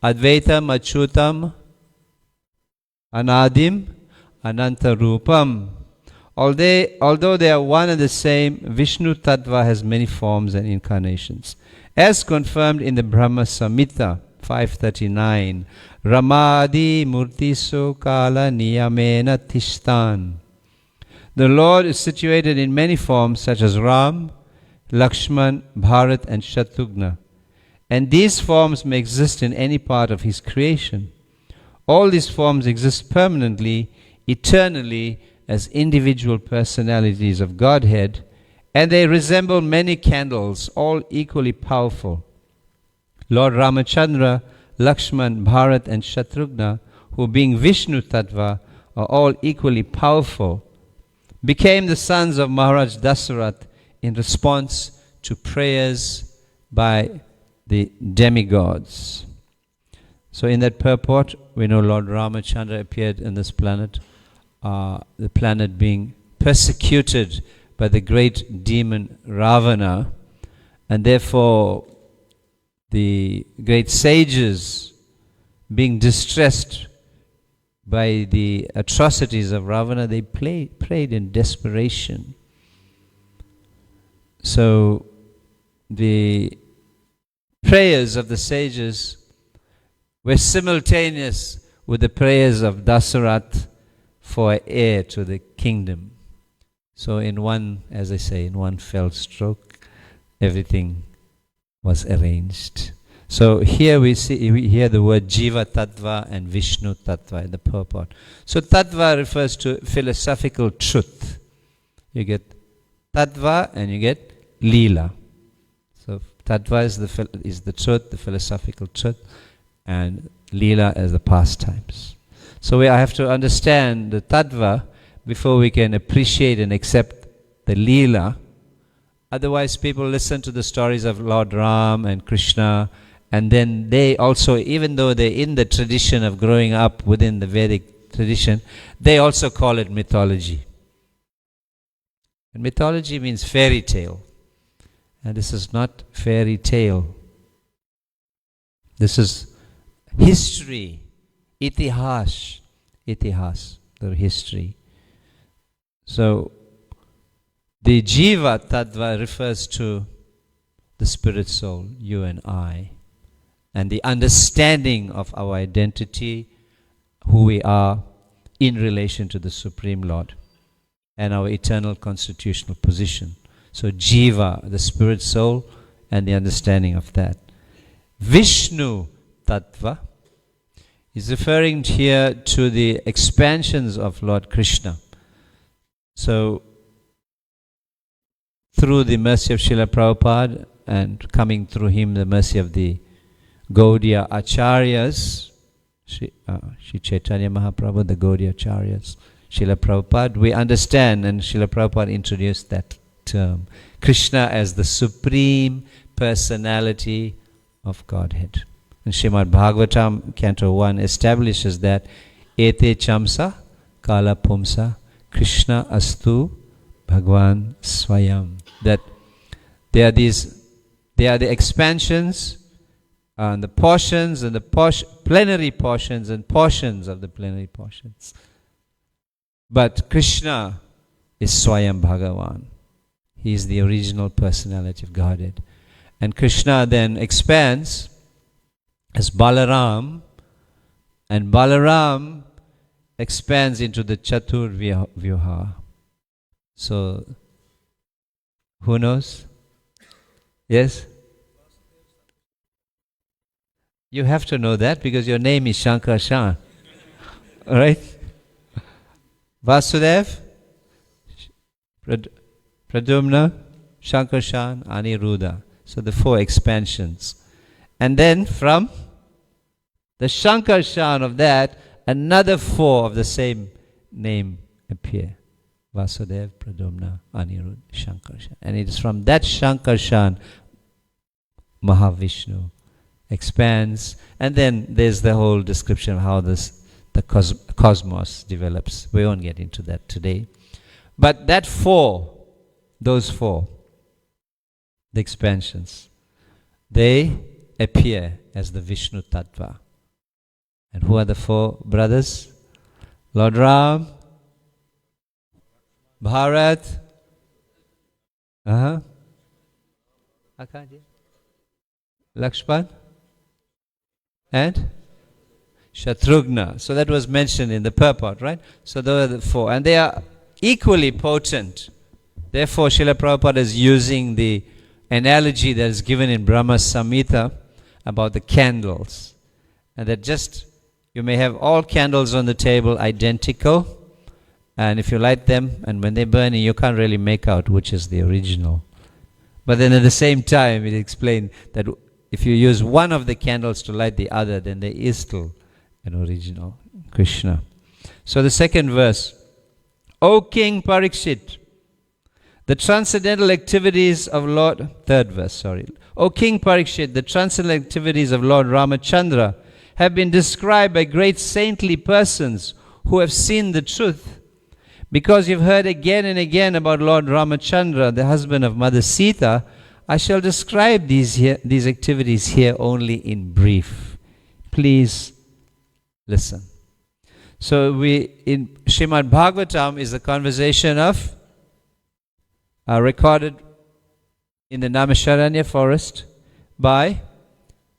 Advaitam, Achyutam, Anadim, Anantarupam. Although they are one and the same, Vishnu Tattva has many forms and incarnations. As confirmed in the Brahma Samhita 539, Ramadi Murtiso Kala Niyamena Tishtan. The Lord is situated in many forms such as Ram, Lakshman, Bharat and Shatrughna. And these forms may exist in any part of His creation. All these forms exist permanently, eternally, as individual personalities of Godhead, and they resemble many candles, all equally powerful. Lord Ramachandra, Lakshman, Bharat and Shatrughna, who being Vishnu Tattva are all equally powerful, became the sons of Maharaj Dasarath in response to prayers by the demigods. So in that purport, we know Lord Ramachandra appeared in this planet, the planet being persecuted by the great demon Ravana, and therefore the great sages, being distressed by the atrocities of Ravana, they prayed in desperation. So the prayers of the sages were simultaneous with the prayers of Dasarath for heir to the kingdom. So in one, as I say, in one fell stroke, everything was arranged. So here we hear the word Jiva Tattva and Vishnu Tattva in the purport. So Tattva refers to philosophical truth. You get Tattva and you get Leela. So Tattva is the truth, the philosophical truth, and Leela as the pastimes. So I have to understand the Tattva before we can appreciate and accept the Leela. Otherwise, people listen to the stories of Lord Rama and Krishna, and then they also, even though they're in the tradition of growing up within the Vedic tradition, they also call it mythology. And mythology means fairy tale. And this is not fairy tale. This is history, itihas, the history. So, the Jiva Tattva refers to the spirit soul, you and I, and the understanding of our identity, who we are in relation to the Supreme Lord, and our eternal constitutional position. So Jiva, the spirit soul, and the understanding of that. Vishnu Tattva is referring here to the expansions of Lord Krishna. So, through the mercy of Srila Prabhupada and coming through him the mercy of the Gaudiya Acharyas, Sri Chaitanya Mahaprabhu, the Gaudiya Acharyas, Srila Prabhupada, we understand, and Srila Prabhupada introduced that term, Krishna as the Supreme Personality of Godhead. And Srimad Bhagavatam, Canto 1, establishes that Ete Chamsa Kala Pumsa Krishna Astu Bhagwan Swayam. That they are the expansions and the portions and the plenary portions and portions of the plenary portions. But Krishna is Swayam Bhagavan. He is the original personality of Godhead. And Krishna then expands as Balaram, and Balaram expands into the Chatur Vyuha. So, who knows? Yes? You have to know that because your name is Shankar Shah. Right? Vasudev, Pradyumna, Shankarshan, Aniruddha. So the 4 expansions. And then from the Shankarshan of that, another 4 of the same name appear. Vasudev, Pradyumna, Aniruddha, Shankarshan. And it is from that Shankarshan Mahavishnu expands. And then there's the whole description of how the cosmos develops. We won't get into that today. But that 4, those 4, the expansions, they appear as the Vishnu Tattva. And who are the 4 brothers? Lord Ram, Bharat, Lakshman, and Shatrughna. So that was mentioned in the purport, right? So those are the 4. And they are equally potent. Therefore, Srila Prabhupada is using the analogy that is given in Brahma Samhita about the candles. And that just, you may have all candles on the table identical, and if you light them, and when they burn, you can't really make out which is the original. But then at the same time, it explained that if you use one of the candles to light the other, then there is still an original Krishna. So the second verse, O King Parikshit, the transcendental activities of Lord, third verse, sorry. O King Parikshit, the transcendental activities of Lord Ramachandra have been described by great saintly persons who have seen the truth. Because you've heard again and again about Lord Ramachandra, the husband of Mother Sita, I shall describe these activities here only in brief. Please listen. So in Srimad Bhagavatam is the conversation of recorded in the Namasharanya forest by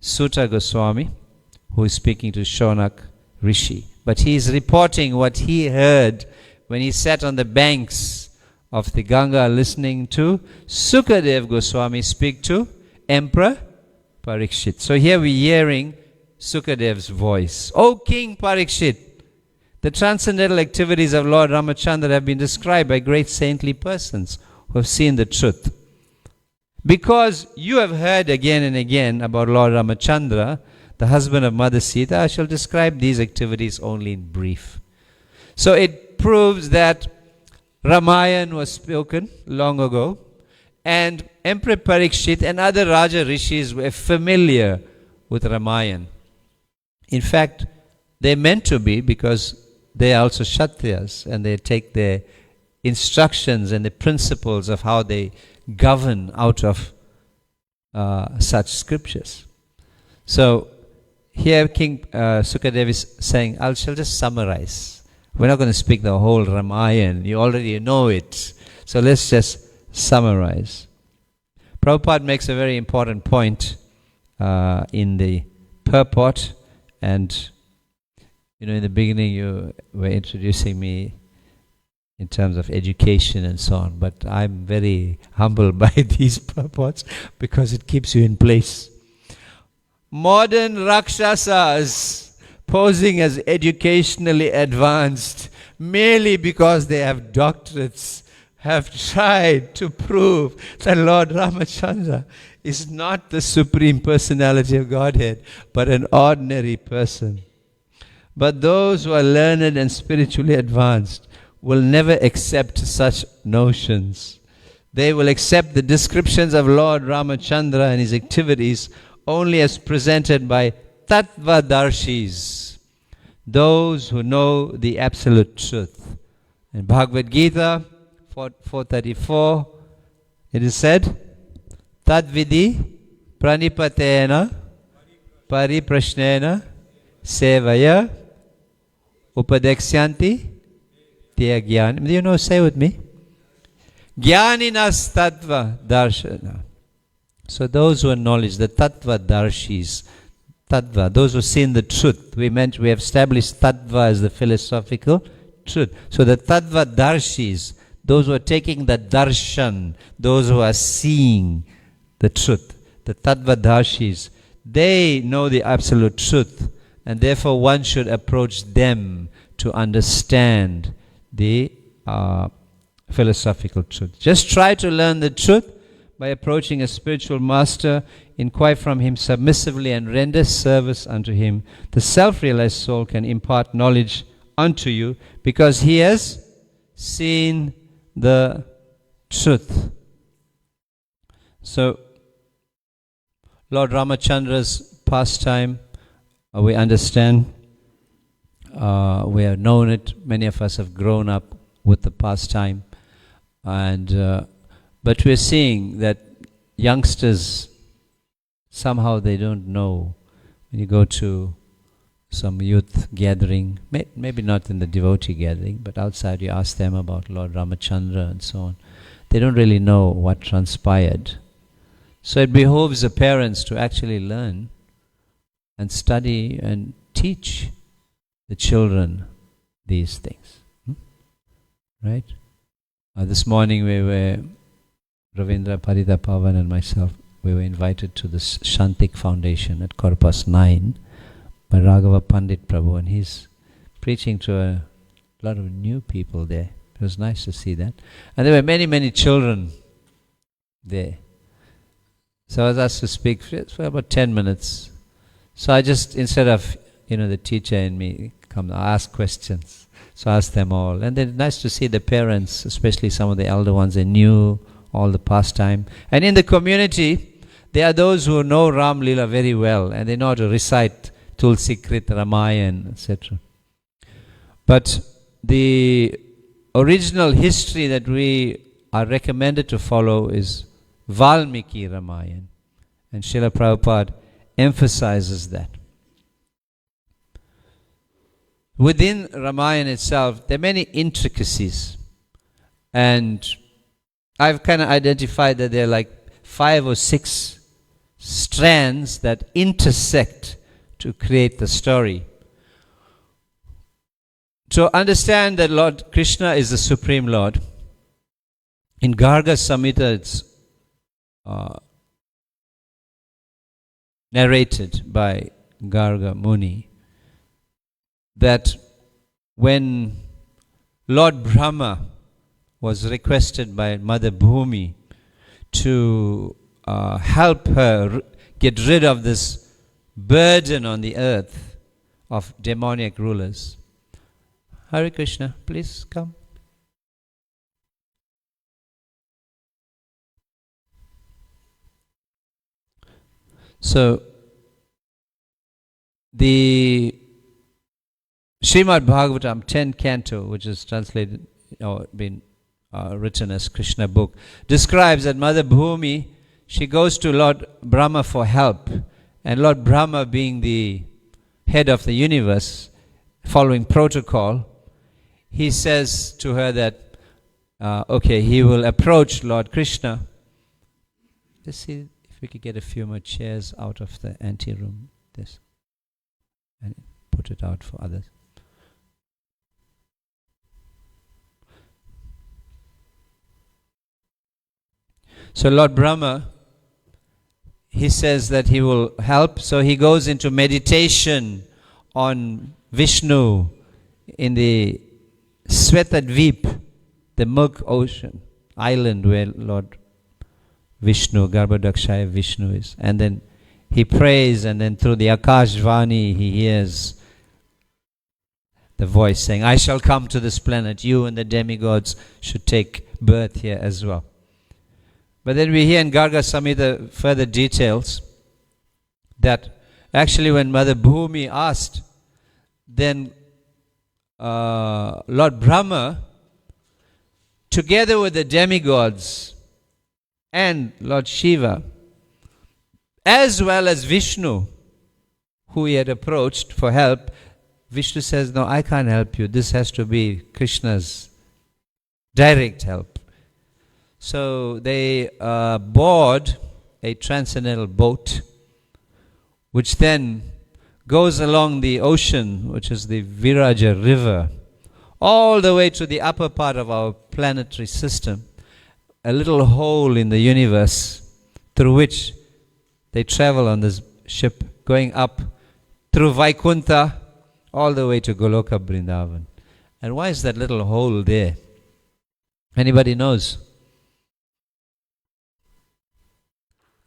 Sutta Goswami, who is speaking to Shonak Rishi. But he is reporting what he heard when he sat on the banks of the Ganga listening to Sukadev Goswami speak to Emperor Parikshit. So here we're hearing Sukadev's voice. O King Parikshit, the transcendental activities of Lord Ramachandra have been described by great saintly persons who have seen the truth. Because you have heard again and again about Lord Ramachandra, the husband of Mother Sita, I shall describe these activities only in brief. So it proves that Ramayana was spoken long ago, and Emperor Parikshit and other Raja Rishis were familiar with Ramayana. In fact, they're meant to be, because they are also Kshatriyas, and they take their instructions and the principles of how they govern out of such scriptures. So here King Sukadev is saying, I shall just summarize. We're not going to speak the whole Ramayana. You already know it. So let's just summarize. Prabhupada makes a very important point in the purport. And, in the beginning you were introducing me in terms of education and so on. But I'm very humbled by these purports because it keeps you in place. Modern Rakshasas posing as educationally advanced merely because they have doctorates have tried to prove that Lord Ramachandra is not the Supreme Personality of Godhead, but an ordinary person. But those who are learned and spiritually advanced will never accept such notions. They will accept the descriptions of Lord Ramachandra and his activities only as presented by Tattvadarshis, those who know the absolute truth. In Bhagavad Gita 4:34, it is said, Tadvidi pranipatena pariprashnena sevaya upadekshyanti tyagyan. Do you know, say with me? Jnaninas tattva darshana. So those who are knowledge, the tattva darshis, tattva, those who see in the truth. We have established tattva as the philosophical truth. So the tattva darshis, those who are taking the darshan, those who are seeing the truth, the tattva darshis, they know the absolute truth, and therefore one should approach them to understand the philosophical truth. Just try to learn the truth by approaching a spiritual master, inquire from him submissively and render service unto him. The self-realized soul can impart knowledge unto you because he has seen the truth. So, Lord Ramachandra's pastime, we understand, we have known it, many of us have grown up with the pastime, and but we're seeing that youngsters, somehow they don't know. When you go to some youth gathering, maybe not in the devotee gathering, but outside you ask them about Lord Ramachandra and so on, they don't really know what transpired. So it behooves the parents to actually learn and study and teach the children these things. Right? This morning we were, Ravindra, Parita Pavan and myself, we were invited to this Shantik Foundation at 9:15 by Raghava Pandit Prabhu, and he's preaching to a lot of new people there. It was nice to see that. And there were many, many children there. So I was asked to speak for about 10 minutes. So I just, instead of, the teacher and me, come ask questions. So I asked them all. And then nice to see the parents, especially some of the elder ones, they knew all the pastime. And in the community, there are those who know Ram Leela very well, and they know how to recite Tulsi Krit, Ramayana, etc. But the original history that we are recommended to follow is Valmiki Ramayana. And Srila Prabhupada emphasizes that. Within Ramayana itself, there are many intricacies. And I've kind of identified that there are like 5 or 6 strands that intersect to create the story. To understand that Lord Krishna is the Supreme Lord, in Garga Samhita it's narrated by Garga Muni that when Lord Brahma was requested by Mother Bhumi to help her get rid of this burden on the earth of demoniac rulers. Hare Krishna, please come. So, the Srimad Bhagavatam 10th canto, which is translated or been written as Krishna book, describes that Mother Bhumi, she goes to Lord Brahma for help, and Lord Brahma, being the head of the universe, following protocol, he says to her that he will approach Lord Krishna. Let's see if we could get a few more chairs out of the anteroom, this, and put it out for others. So Lord Brahma, he says that he will help, so he goes into meditation on Vishnu in the Svetadvip, the milk ocean, island where Lord Vishnu, Garbhodakshaya Vishnu is. And then he prays, and then through the Akashvani he hears the voice saying, I shall come to this planet, you and the demigods should take birth here as well. But then we hear in Garga Samhita further details that actually when Mother Bhumi asked, then Lord Brahma, together with the demigods and Lord Shiva, as well as Vishnu, who he had approached for help, Vishnu says, no, I can't help you. This has to be Krishna's direct help. So they board a transcendental boat, which then goes along the ocean, which is the Viraja river, all the way to the upper part of our planetary system, a little hole in the universe through which they travel on this ship, going up through Vaikuntha all the way to Goloka Vrindavan. And why is that little hole there? Anybody knows?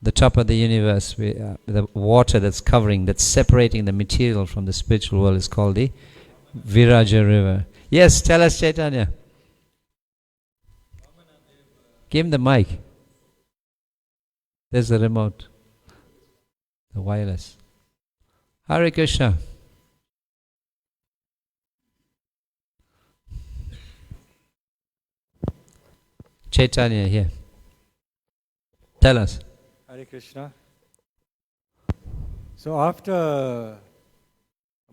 The top of the universe, the water that's covering, that's separating the material from the spiritual world is called the Viraja River. Yes, tell us, Chaitanya. Give him the mic. There's the remote. The wireless. Hare Krishna. Chaitanya here. Tell us. Hare Krishna. So after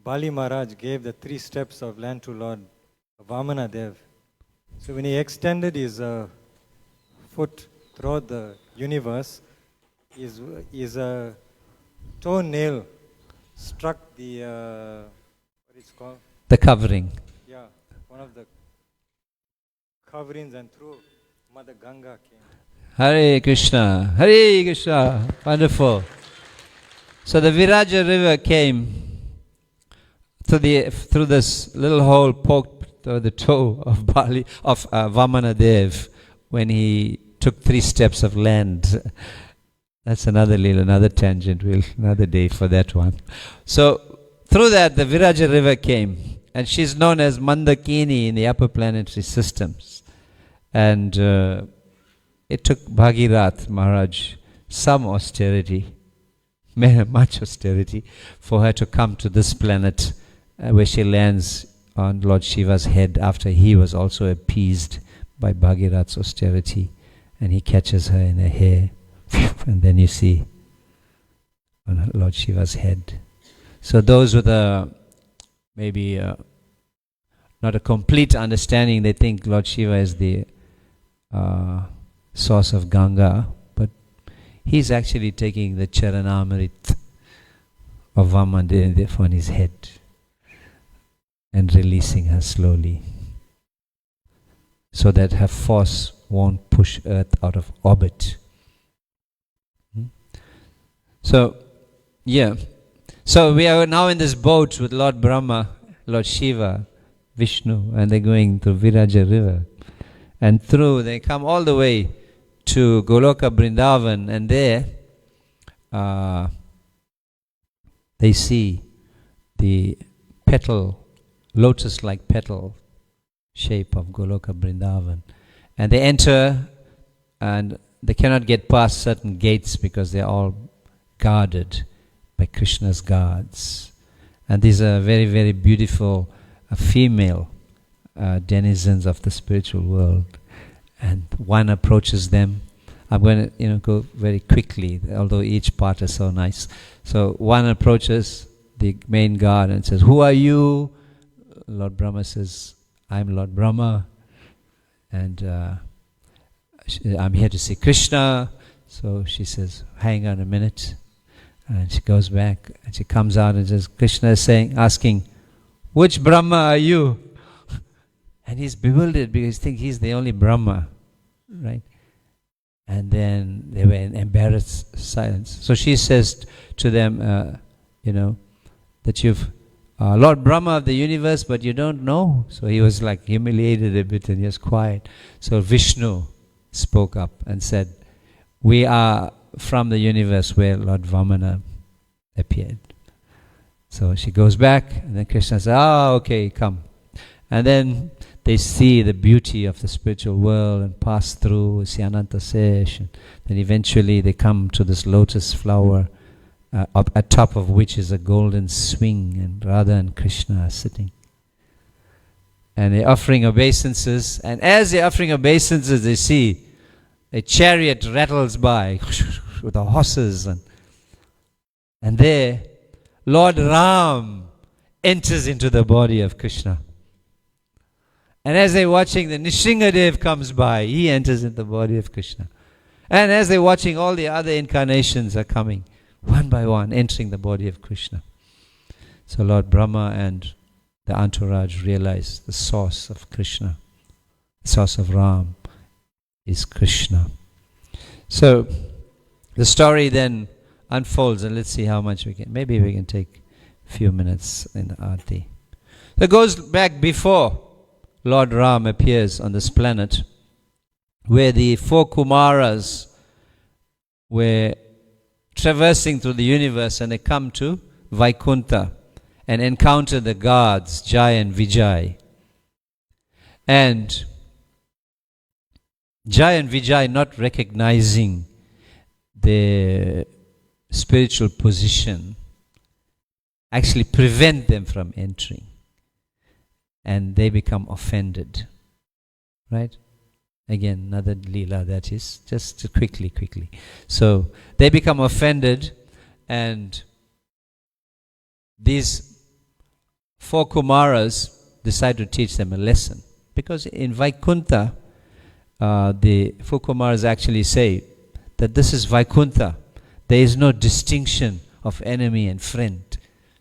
Bali Maharaj gave the 3 steps of land to Lord Vamana Dev, so when he extended his foot throughout the universe, his toenail struck the, what it's called? The covering. Yeah, one of the coverings, and through Mother Ganga came. Hare Krishna. Hare Krishna. Wonderful. So the Viraja River came through this little hole poked through the toe of Vamana Dev when he took 3 steps of land. That's another tangent. We'll another day for that one. So through that the Viraja River came, and she's known as Mandakini in the upper planetary systems. And it took Bhagirath Maharaj some austerity, much austerity, for her to come to this planet where she lands on Lord Shiva's head after he was also appeased by Bhagirath's austerity, and he catches her in her hair, and then you see on Lord Shiva's head. So those with maybe not a complete understanding, they think Lord Shiva is the source of Ganga, but he's actually taking the Charanamrit of Vamana on his head and releasing her slowly so that her force won't push Earth out of orbit. So, yeah. So we are now in this boat with Lord Brahma, Lord Shiva, Vishnu, and they're going through Viraja River. And they come all the way to Goloka Vrindavan, and there they see the lotus-like petal shape of Goloka Vrindavan. And they enter, and they cannot get past certain gates because they're all guarded by Krishna's guards. And these are very, very beautiful female denizens of the spiritual world. And one approaches them. I'm going to go very quickly, although each part is so nice. So one approaches the main guard and says, "Who are you?" Lord Brahma says, "I'm Lord Brahma, and I'm here to see Krishna." So she says, "Hang on a minute." And she goes back and she comes out and says, Krishna is asking, "Which Brahma are you?" And he's bewildered because he thinks he's the only Brahma, right? And then they were in embarrassed silence. So she says to them, that you've Lord Brahma of the universe, but you don't know. So he was like humiliated a bit and he was quiet. So Vishnu spoke up and said, "We are from the universe where Lord Vamana appeared." So she goes back, and then Krishna says, "Okay, come." And then they see the beauty of the spiritual world and pass through Syananta Sesh. And then eventually they come to this lotus flower, at top of which is a golden swing, and Radha and Krishna are sitting. And they're offering obeisances, and as they're offering obeisances, they see a chariot rattles by with the horses, and there Lord Ram enters into the body of Krishna. And as they're watching, the Nisringadev comes by, he enters into the body of Krishna. And as they're watching, all the other incarnations are coming, one by one, entering the body of Krishna. So Lord Brahma and the entourage realize the source of Krishna, the source of Ram is Krishna. So the story then unfolds, and let's see how much maybe we can take a few minutes in the Aarti. It goes back before Lord Ram appears on this planet, where the four Kumaras were traversing through the universe, and they come to Vaikuntha and encounter the gods, Jai and Vijay. And Jai and Vijay, not recognizing their spiritual position, actually prevent them from entering. And they become offended. Right? Again, another Leela that is. Just quickly. So, they become offended, and these four Kumaras decide to teach them a lesson. Because in Vaikuntha, the four Kumaras actually say that this is Vaikuntha. There is no distinction of enemy and friend.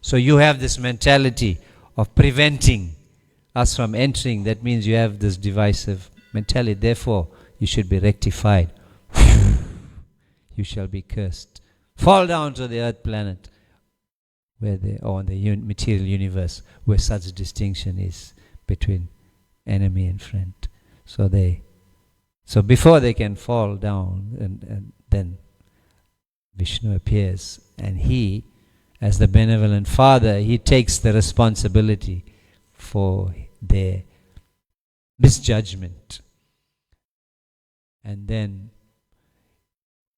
So you have this mentality of preventing us from entering. That means you have this divisive mentality. Therefore, you should be rectified. You shall be cursed. Fall down to the earth planet, or on the material universe, where such distinction is between enemy and friend. So before they can fall down, and then Vishnu appears, and he, as the benevolent father, he takes the responsibility for their misjudgment. And then,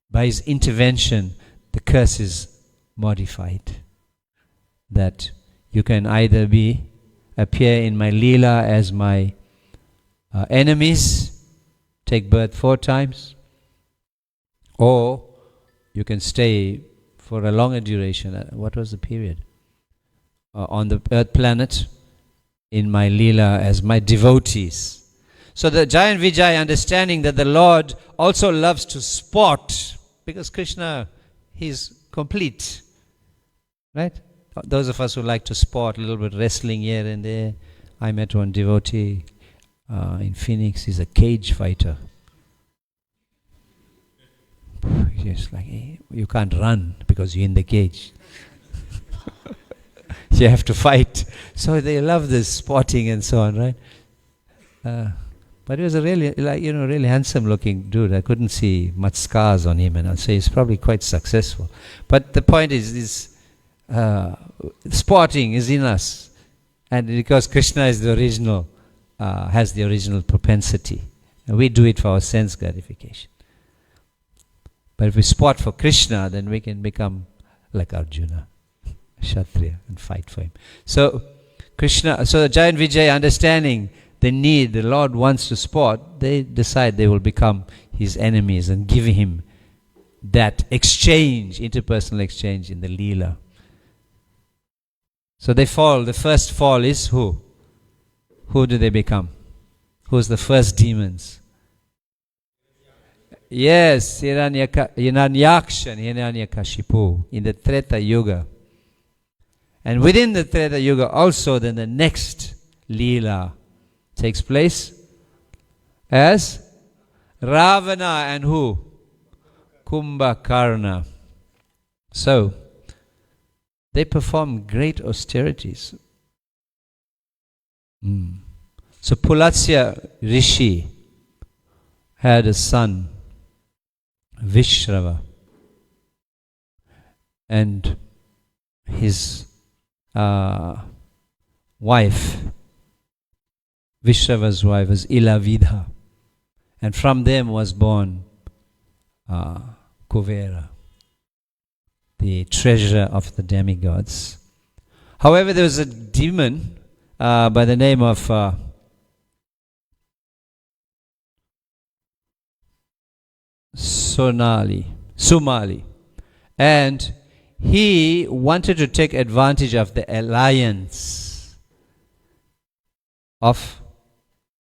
by his intervention, the curse is modified. That you can either appear in my Leela as my enemies, take birth 4 times, or you can stay for a longer duration. What was the period? On the earth planet, in my Leela as my devotees. So the Jai and Vijay, understanding that the Lord also loves to sport, because Krishna, he's complete. Right? Those of us who like to sport, a little bit wrestling here and there. I met one devotee in Phoenix. He's a cage fighter. He's like, hey, you can't run because you're in the cage. You have to fight. So they love this sporting and so on, right? But he was a really handsome-looking dude. I couldn't see much scars on him, and I'd say he's probably quite successful. But the point is sporting is in us, and because Krishna is the original, has the original propensity, and we do it for our sense gratification. But if we sport for Krishna, then we can become like Arjuna, Kshatriya, and fight for him. So the Jai and Vijay, understanding the need, the Lord wants to sport, they decide they will become his enemies and give him that exchange, interpersonal exchange in the Leela. So they fall. The first fall is who? Who do they become? Who's the first demons? Yes, Hiranyaksha and Hiranyakashipu in the Treta Yuga. And within the Treta Yuga also, then the next Leela takes place as Ravana and who? Kumbhakarna. So, they perform great austerities. So Pulatsya Rishi had a son, Vishrava, and his wife, Vishrava's wife, was Ilavidha, and from them was born Kuvera, the treasurer of the demigods. However, there was a demon by the name of Sumali, and he wanted to take advantage of the alliance of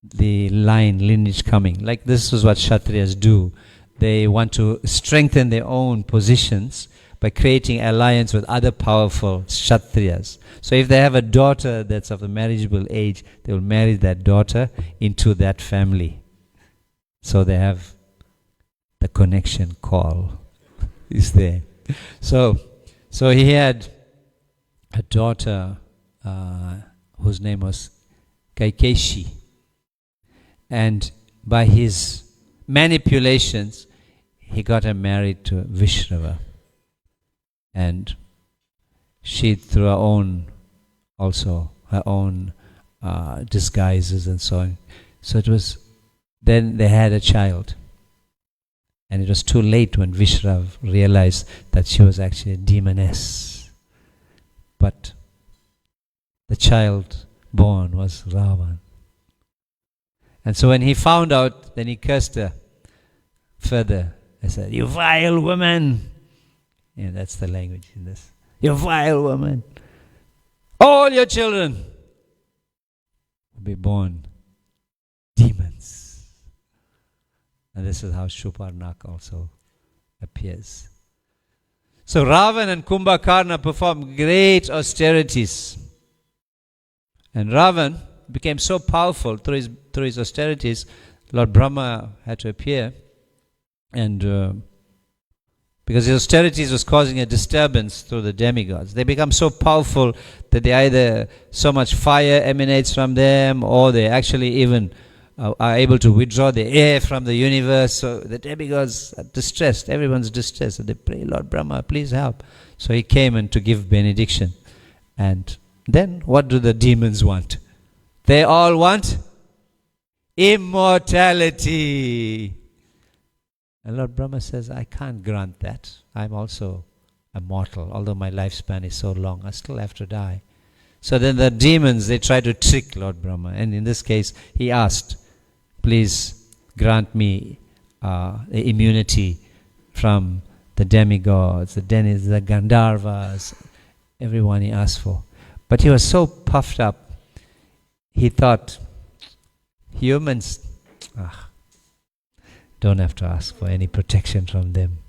the lineage coming. Like this is what Kshatriyas do. They want to strengthen their own positions by creating alliance with other powerful Kshatriyas. So if they have a daughter that's of the marriageable age, they will marry that daughter into that family. So they have the connection call is there. So he had a daughter whose name was Kaikeshi. And by his manipulations, he got her married to Vishrava. And she, through her own disguises and so on. So it was, then they had a child. And it was too late when Vishrav realized that she was actually a demoness. But the child born was Ravan. And so when he found out, then he cursed her further. He said, "You vile woman!" Yeah, that's the language in this. "You vile woman! All your children will be born demons." And this is how Shuparnak also appears. So Ravan and Kumbhakarna performed great austerities. And Ravan became so powerful through his austerities, Lord Brahma had to appear. And because his austerities was causing a disturbance through the demigods. They become so powerful that they either so much fire emanates from them, or they actually even are able to withdraw the air from the universe. So the demigods are distressed. Everyone's distressed. So they pray, "Lord Brahma, please help." So he came and to give benediction. And then what do the demons want? They all want immortality. And Lord Brahma says, "I can't grant that. I'm also a mortal. Although my lifespan is so long, I still have to die." So then the demons, they try to trick Lord Brahma. And in this case, he asked, "Please grant me immunity from the demigods, the Gandharvas," everyone he asked for. But he was so puffed up, he thought, humans, don't have to ask for any protection from them.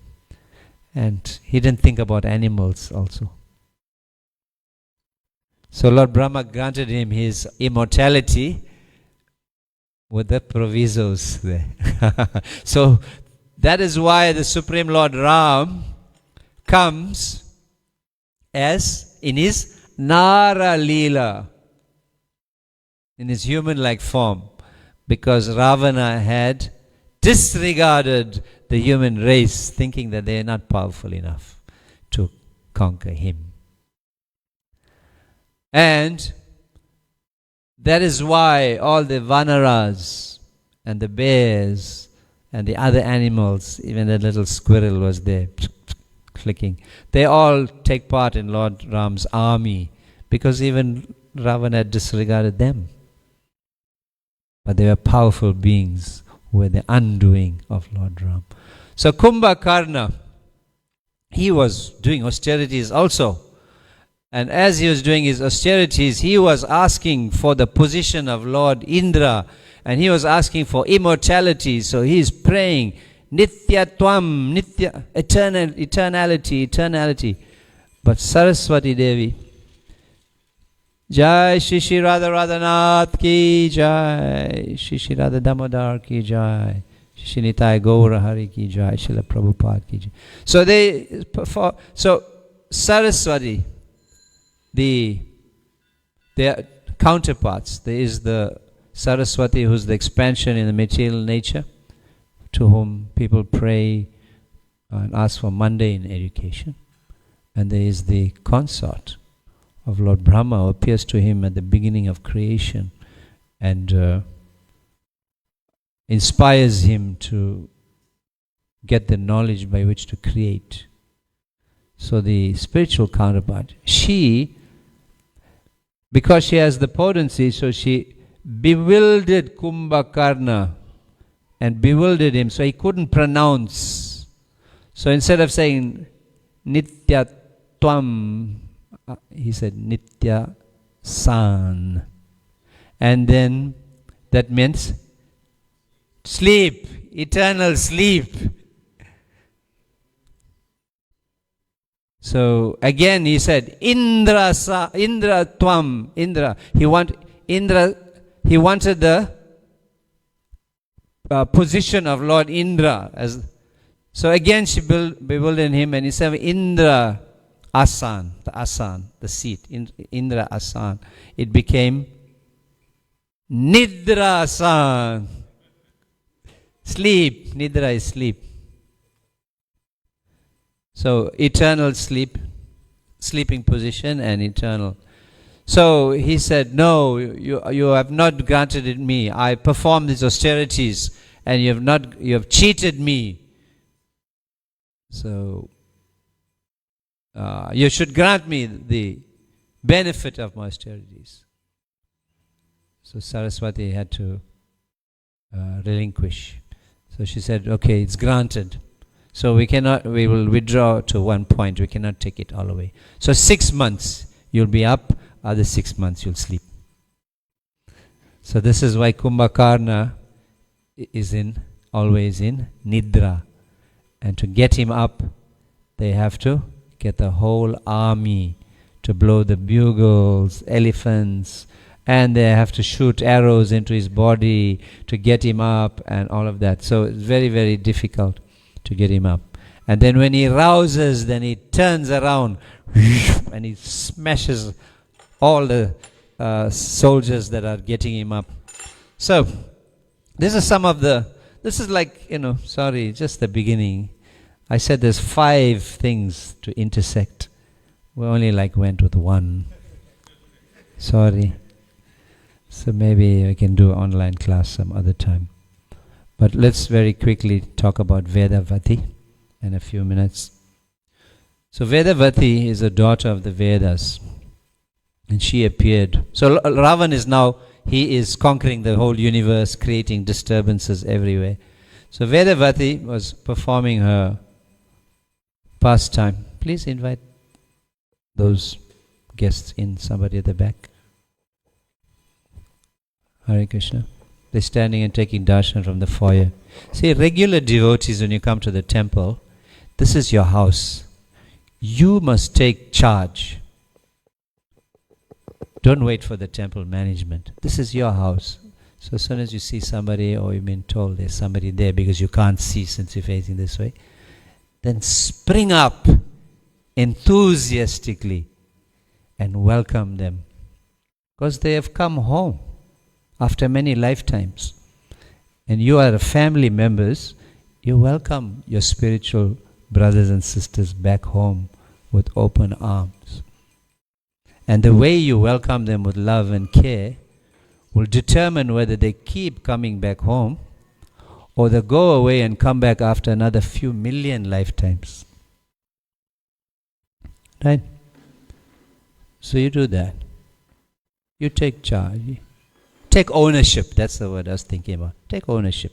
And he didn't think about animals also. So Lord Brahma granted him his immortality with the provisos there. So that is why the Supreme Lord Ram comes as in his Nara Leela, in his human-like form, because Ravana had disregarded the human race, thinking that they are not powerful enough to conquer him. And that is why all the Vanaras and the bears and the other animals, even the little squirrel was there clicking, they all take part in Lord Ram's army, because even Ravana had disregarded them. But they were powerful beings who were the undoing of Lord Ram. So Kumbhakarna, he was doing austerities also. And as he was doing his austerities, he was asking for the position of Lord Indra, and he was asking for immortality. So he is praying, Nityatvam, Nitya, eternality. But Saraswati Devi, Jai Shri Shri Radha Radhanath ki Jai, Shri Shri Radha Damodar ki Jai, Shri Nitai Gaura Hari ki Jai, Srila Prabhupada ki Jai. So Saraswati, their counterparts, there is the Saraswati, who's the expansion in the material nature, to whom people pray and ask for mundane education. And there is the consort of Lord Brahma, who appears to him at the beginning of creation and inspires him to get the knowledge by which to create. So the spiritual counterpart, she, because she has the potency, so she bewildered Kumbhakarna and bewildered him, so he couldn't pronounce. So instead of saying Nitya Tvam, he said Nitya San. And then that means sleep, eternal sleep. So again he said Indra Tvam, Indra. He wanted the position of Lord Indra. So again she bewildered him, and he said Indra Asan, the seat, Indra Asan. It became Nidra Asan. Sleep. Nidra is sleep. So eternal sleep, sleeping position and eternal. So he said, no, you have not granted it me. I performed these austerities and you have cheated me. So you should grant me the benefit of my austerities. So Saraswati had to relinquish. So she said, okay, it's granted. So we will withdraw to one point. We cannot take it all away. So 6 months you'll be up, other 6 months you'll sleep. So this is why Kumbhakarna is always in Nidra. And to get him up, they have to get the whole army to blow the bugles, elephants, and they have to shoot arrows into his body to get him up and all of that. So it's very, very difficult to get him up. And then when he rouses, then he turns around and he smashes all the soldiers that are getting him up. So this is like, just the beginning. I said there's 5 things to intersect. We only went with 1. Sorry. So maybe I can do an online class some other time. But let's very quickly talk about Vedavati in a few minutes. So Vedavati is a daughter of the Vedas. And she appeared. So Ravan is now, he is conquering the whole universe, creating disturbances everywhere. So Vedavati was performing her pastime. Please invite those guests in, somebody at the back. Hare Krishna. They're standing and taking darshan from the foyer. See, regular devotees, when you come to the temple, this is your house. You must take charge. Don't wait for the temple management. This is your house. So as soon as you see somebody, or you've been told there's somebody there because you can't see since you're facing this way, then spring up enthusiastically and welcome them. Because they have come home after many lifetimes. And you are family members, you welcome your spiritual brothers and sisters back home with open arms. And the way you welcome them with love and care will determine whether they keep coming back home or they go away and come back after another few million lifetimes. Right? So you do that. You take charge. Take ownership. That's the word I was thinking about. Take ownership.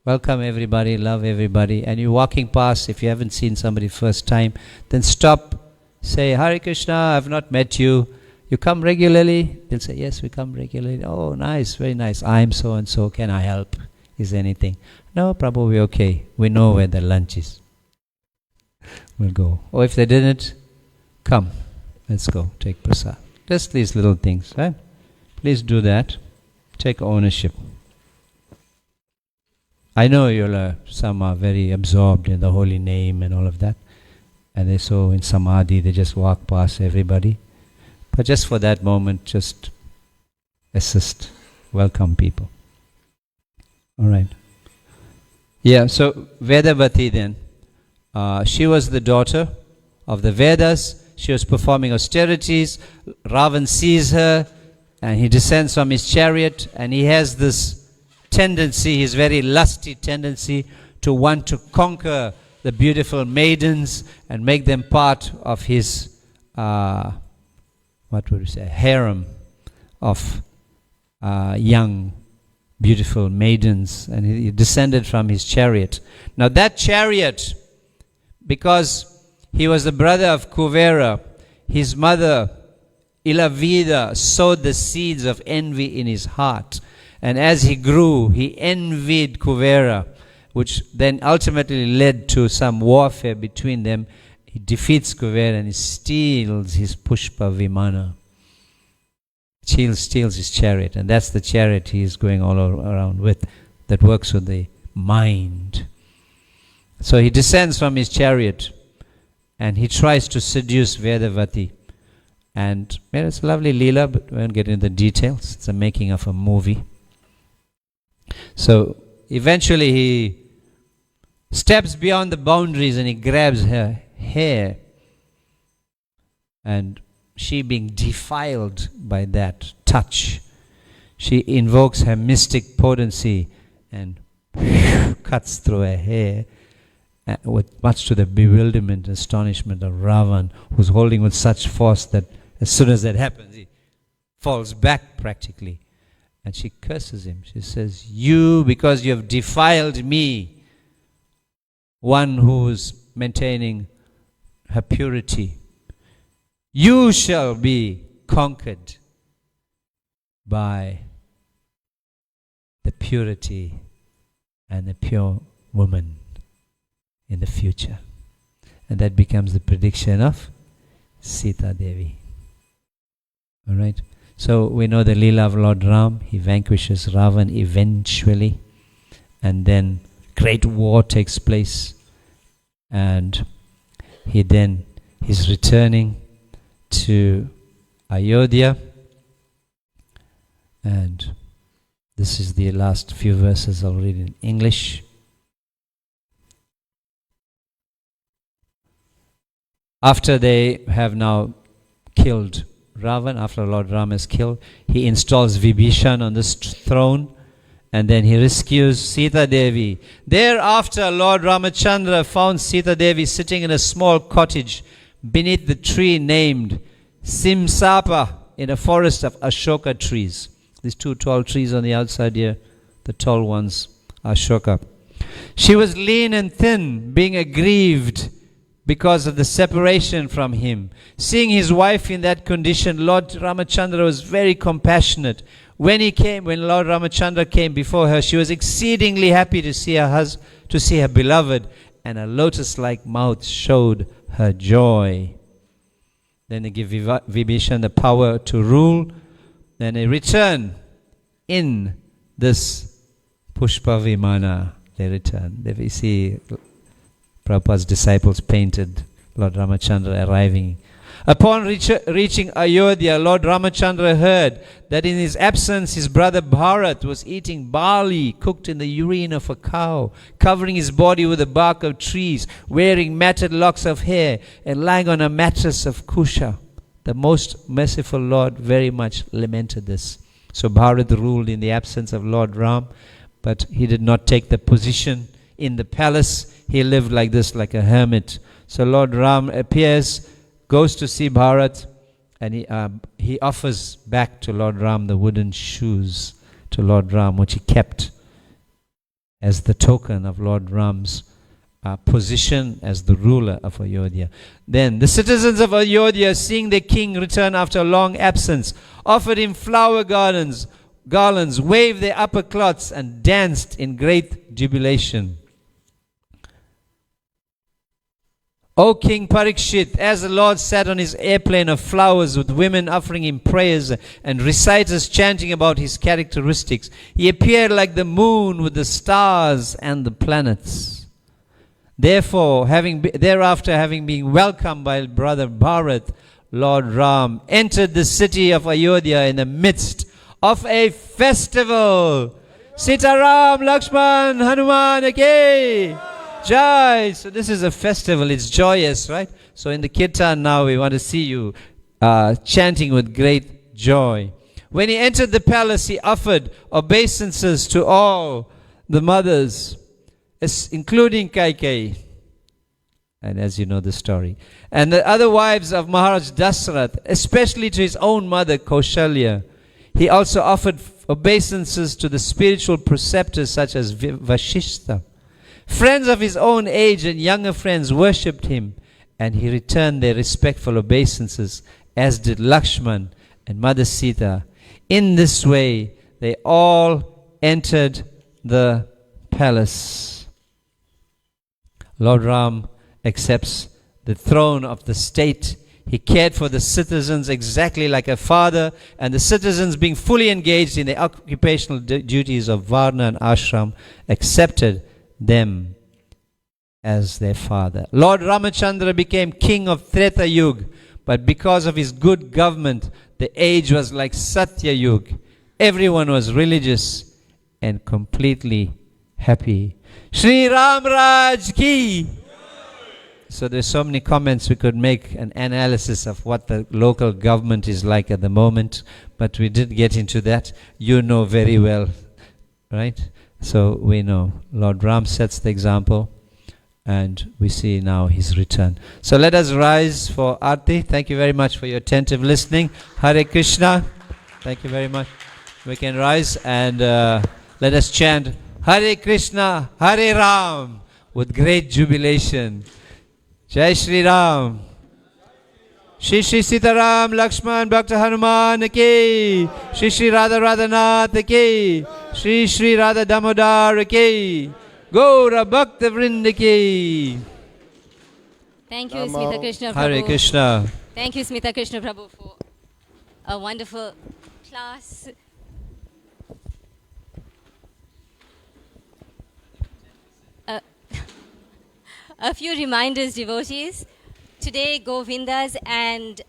Welcome everybody, love everybody. And you're walking past, if you haven't seen somebody first time, then stop. Say, Hare Krishna, I've not met you. You come regularly? They'll say, yes, we come regularly. Oh, nice, very nice. I'm so and so. Can I help? Is there anything? No, Prabhu, we're okay. We know where the lunch is. We'll go. Or if they didn't, come. Let's go. Take prasad. Just these little things, right? Please do that. Take ownership. I know some are very absorbed in the holy name and all of that. And they're so in samadhi, they just walk past everybody. But just for that moment, just assist, welcome people. All right. Yeah, so Vedavati then, she was the daughter of the Vedas. She was performing austerities. Ravan sees her and he descends from his chariot, and he has this tendency, his very lusty tendency to want to conquer the beautiful maidens and make them part of his, harem of young, beautiful maidens. And he descended from his chariot. Now that chariot, because he was the brother of Kuvera, his mother Ilavida sowed the seeds of envy in his heart. And as he grew, he envied Kuvera, which then ultimately led to some warfare between them. He defeats Kuvera and he steals his Pushpa Vimana. Steals his chariot, and that's the chariot he is going all around with, that works with the mind. So he descends from his chariot and he tries to seduce Vedavati. And it's a lovely Leela, but we won't get into the details. It's a making of a movie. So eventually he steps beyond the boundaries and he grabs her hair. And she, being defiled by that touch, she invokes her mystic potency and cuts through her hair, with much to the bewilderment and astonishment of Ravan, who's holding with such force that as soon as that happens, he falls back practically. And she curses him. She says, "You, because you have defiled me," one who is maintaining her purity, "you shall be conquered by the purity and the pure woman in the future." And that becomes the prediction of Sita Devi. All right. So we know the Leela of Lord Ram. He vanquishes Ravan eventually. And then great war takes place. And he's returning to Ayodhya. And this is the last few verses I'll read in English. After they have now killed Ravan, after Lord Ram is killed, he installs Vibhishan on this throne, and then he rescues Sita Devi. Thereafter, Lord Ramachandra found Sita Devi sitting in a small cottage beneath the tree named Simsapa in a forest of Ashoka trees. These two tall trees on the outside here, the tall ones, Ashoka. She was lean and thin, being aggrieved because of the separation from him. Seeing his wife in that condition, Lord Ramachandra was very compassionate. When Lord Ramachandra came before her, she was exceedingly happy to see her beloved, and a lotus-like mouth showed her joy. Then they give Vibhishan the power to rule. Then they return in this Pushpa Vimana. They return. We see Prabhupada's disciples painted Lord Ramachandra arriving. Upon reaching Ayodhya, Lord Ramachandra heard that in his absence his brother Bharat was eating barley cooked in the urine of a cow, covering his body with the bark of trees, wearing matted locks of hair, and lying on a mattress of kusha. The most merciful Lord very much lamented this. So Bharat ruled in the absence of Lord Ram, but he did not take the position in the palace. He lived like this, like a hermit. So Lord Ram appears, goes to see Bharat, and he offers back to Lord Ram the wooden shoes to Lord Ram, which he kept as the token of Lord Ram's position as the ruler of Ayodhya. Then the citizens of Ayodhya, seeing their king return after a long absence, offered him flower garlands, waved their upper cloths, and danced in great jubilation. O King Parikshit, as the Lord sat on his airplane of flowers with women offering him prayers and reciters chanting about his characteristics, he appeared like the moon with the stars and the planets. Therefore, thereafter having been welcomed by brother Bharat, Lord Ram entered the city of Ayodhya in the midst of a festival. Sitaram, Lakshman, Hanuman, Ki Jai. So this is a festival. It's joyous, right? So in the kirtan now we want to see you chanting with great joy. When he entered the palace, he offered obeisances to all the mothers, including Kaikeyi, and as you know the story, and the other wives of Maharaj Dasrath, especially to his own mother Kaushalya. He also offered obeisances to the spiritual preceptors such as Vashishtha. Friends of his own age and younger friends worshipped him, and he returned their respectful obeisances, as did Lakshman and Mother Sita. In this way, they all entered the palace. Lord Ram accepts the throne of the state. He cared for the citizens exactly like a father, and the citizens, being fully engaged in the occupational duties of Varna and Ashram, accepted them as their father. Lord Ramachandra became king of Treta Yuga, but because of his good government, the age was like Satya Yuga. Everyone was religious and completely happy. Shri Ram Raj ki. So there's so many comments we could make, an analysis of what the local government is like at the moment, but we didn't get into that. You know very well, right? So we know Lord Ram sets the example, and we see now his return. So let us rise for Aarti. Thank you very much for your attentive listening. Hare Krishna. Thank you very much. We can rise and let us chant Hare Krishna, Hare Ram with great jubilation. Jai Shri Ram. Shri Shri Sitaram Lakshman Bhakta Hanuman ki. Shri Shri Radha Radhanath ki. Shri Shri Radha Damodar ki. Gaura Bhakta Vrinda ki. Thank you, Smita Krishna Prabhu. Hare Krishna. Thank you, Smita Krishna Prabhu, for a wonderful class. A few reminders, devotees. Today, Govinda's and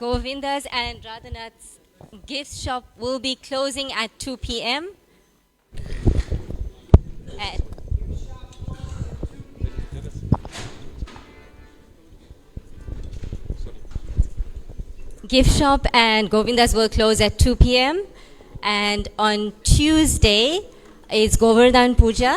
Radhanath's gift shop will be closing at 2 p.m. Gift shop and Govinda's will close at 2 p.m. And on Tuesday is Govardhan Puja.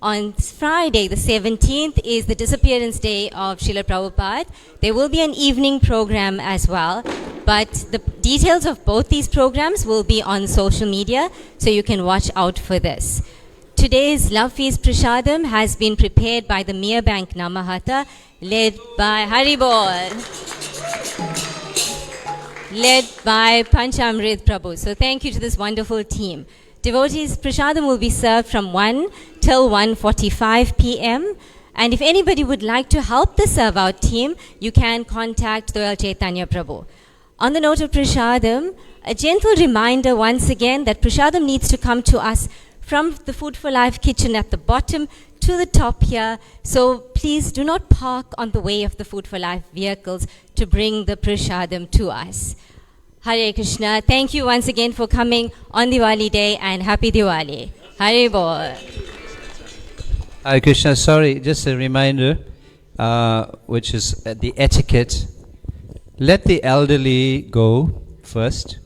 On Friday, the 17th, is the disappearance day of Srila Prabhupada. There will be an evening program as well, but the details of both these programs will be on social media, so you can watch out for this. Today's Love Feast Prasadam has been prepared by the Mir Bank Namahata, led by Haribol, led by Panchamrit Prabhu. So thank you to this wonderful team. Devotees, Prasadam will be served from 1 till 1:45 p.m. And if anybody would like to help the serve-out team, you can contact Doyal Chaitanya Prabhu. On the note of Prasadam, a gentle reminder once again that Prasadam needs to come to us from the Food for Life kitchen at the bottom to the top here. So please do not park on the way of the Food for Life vehicles to bring the Prasadam to us. Hare Krishna. Thank you once again for coming on Diwali day, and Happy Diwali. Hare Bol. Hare Krishna, sorry, just a reminder, which is the etiquette. Let the elderly go first,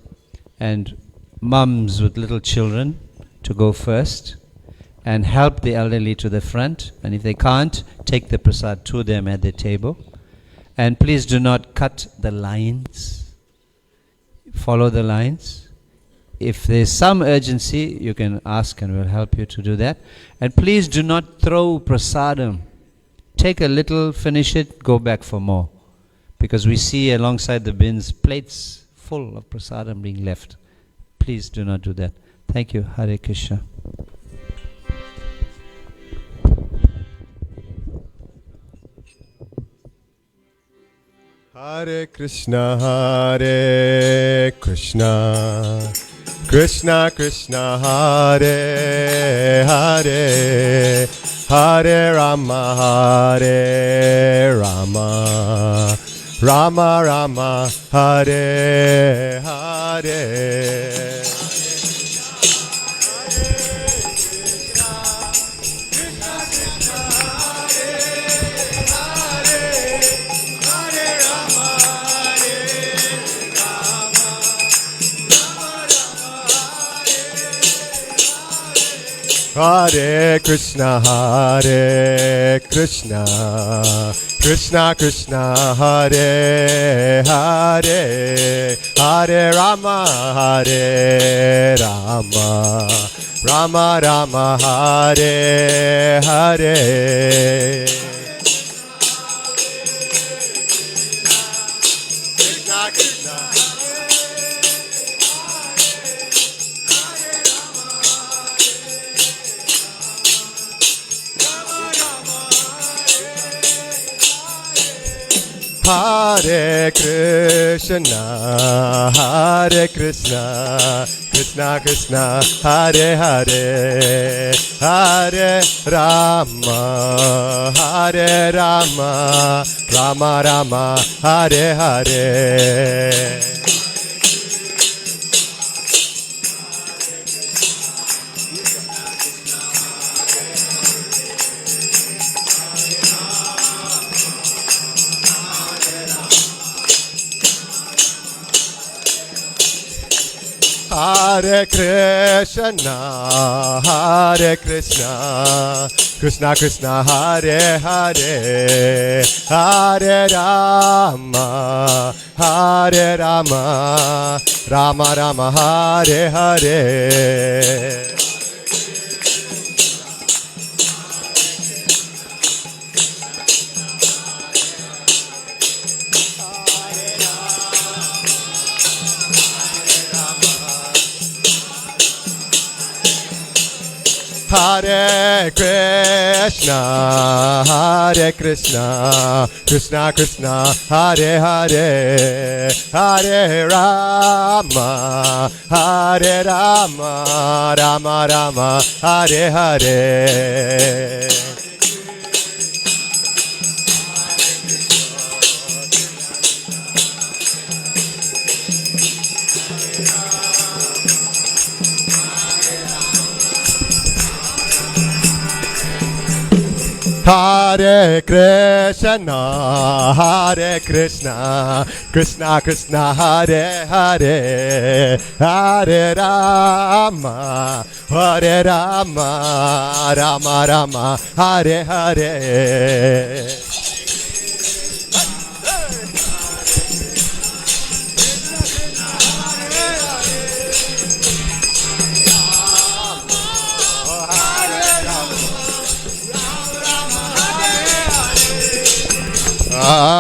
and mums with little children to go first, and help the elderly to the front. And if they can't, take the prasad to them at the table. And please do not cut the lines. Follow the lines. If there's some urgency, you can ask and we'll help you to do that. And please do not throw prasadam. Take a little, finish it, go back for more. Because we see alongside the bins plates full of prasadam being left. Please do not do that. Thank you. Hare Krishna. Hare Krishna, Hare Krishna, Krishna Krishna, Hare Hare, Hare Rama, Hare Rama, Rama Rama, Hare Hare. Hare Krishna, Hare Krishna, Krishna Krishna, Hare Hare, Hare Rama, Hare Rama, Rama Rama, Hare Hare. Krishna Krishna. Hare Krishna, Hare Krishna, Krishna Krishna, Hare Hare, Hare Rama, Hare Rama, Rama Rama, Hare Hare. Hare Krishna, Hare Krishna, Krishna Krishna, Hare Hare, Hare Rama, Hare Rama, Rama Rama, Hare Hare. Hare Krishna, Hare Krishna, Krishna Krishna, Hare Hare, Hare Rama, Hare Rama, Rama Rama, Hare Hare. Hare Krishna, Hare Krishna, Krishna Krishna, Hare Hare, Hare Rama, Hare Rama, Rama Rama, Hare Hare.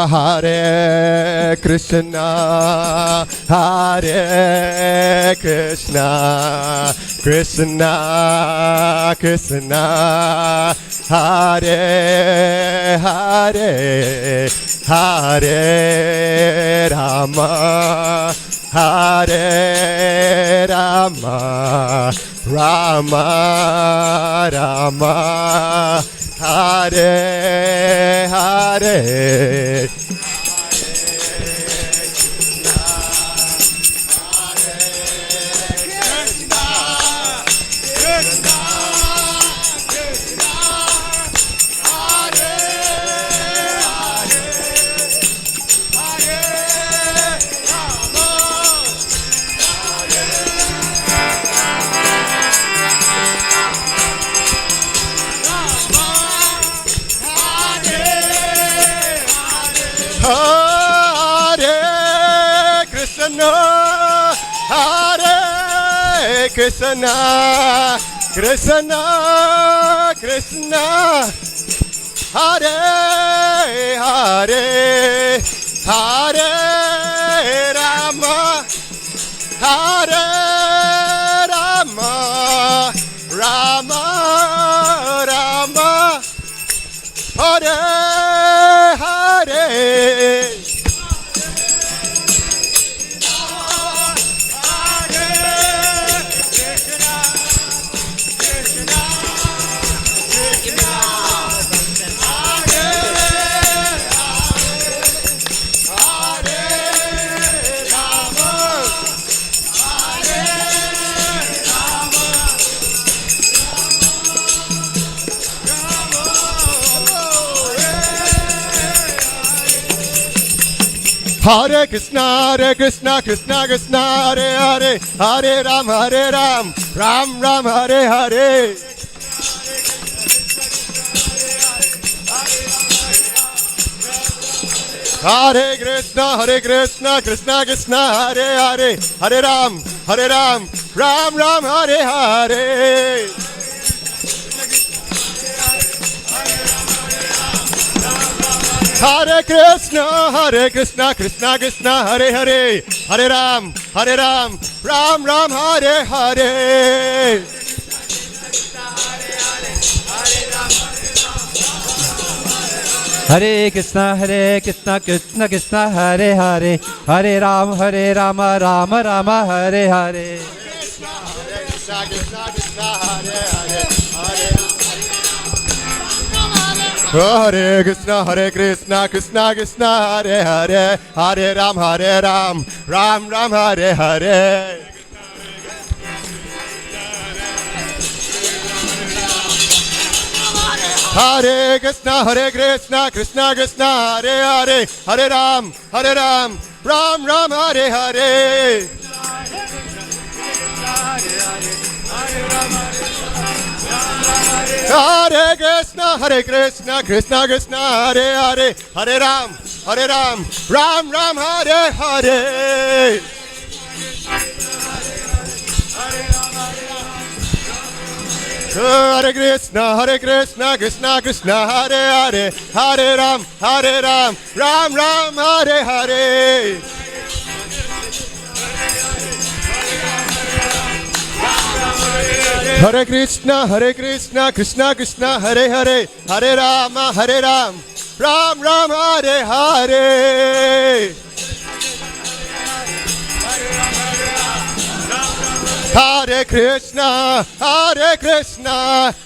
Hare Krishna, Hare Krishna, Krishna Krishna, Hare Hare, Hare Rama, Hare Rama, Rama Rama, Hare Hare. Hare Krishna, Hare Krishna, Krishna Krishna, Hare Hare, Hare Rama, Hare Rama, Rama Rama, Hare Hare. Hare Krishna, Krishna Krishna, Hare Hare, Hare Ram, Ram Ram, Hare Hare. Hare Krishna, Krishna Krishna, Hare Hare, Hare Ram, Ram Ram, Hare Hare. Hare Krishna, Krishna Krishna, Hare Hare, Hare Ram, Ram Ram, Hare Hare. Hare Krishna, Krishna Krishna, Hare Hare, Hare Rama, Rama Rama, Hare Hare. Krishna, Krishna, Hare Hare, Hare Krishna, Krishna Krishna, Hare Hare, Hare Ram, Ram Ram, Hare Hare. Hare Krishna, Krishna Krishna, Hare Hare, Hare Ram, Ram Ram, Hare Hare. Hare Krishna, Krishna Krishna, Hare Hare, Hare Ram, Ram Ram, Hare Hare. Hare Krishna, Krishna Krishna, Hare Hare, Hare Ram, Ram Ram, Hare Hare. Hare Krishna, Krishna Krishna, Hare Hare, Hare Rama, Ram Ram, Hare Hare. Hare Krishna,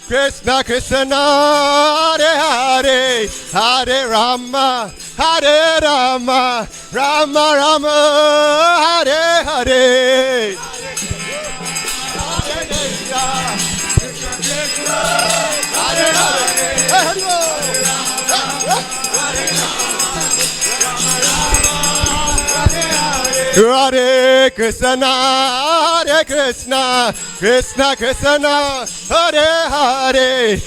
Krishna Krishna, Hare Hare, Hare Rama, Rama Rama, Hare Hare. Hare Krishna, Krishna Krishna, Hare Hare,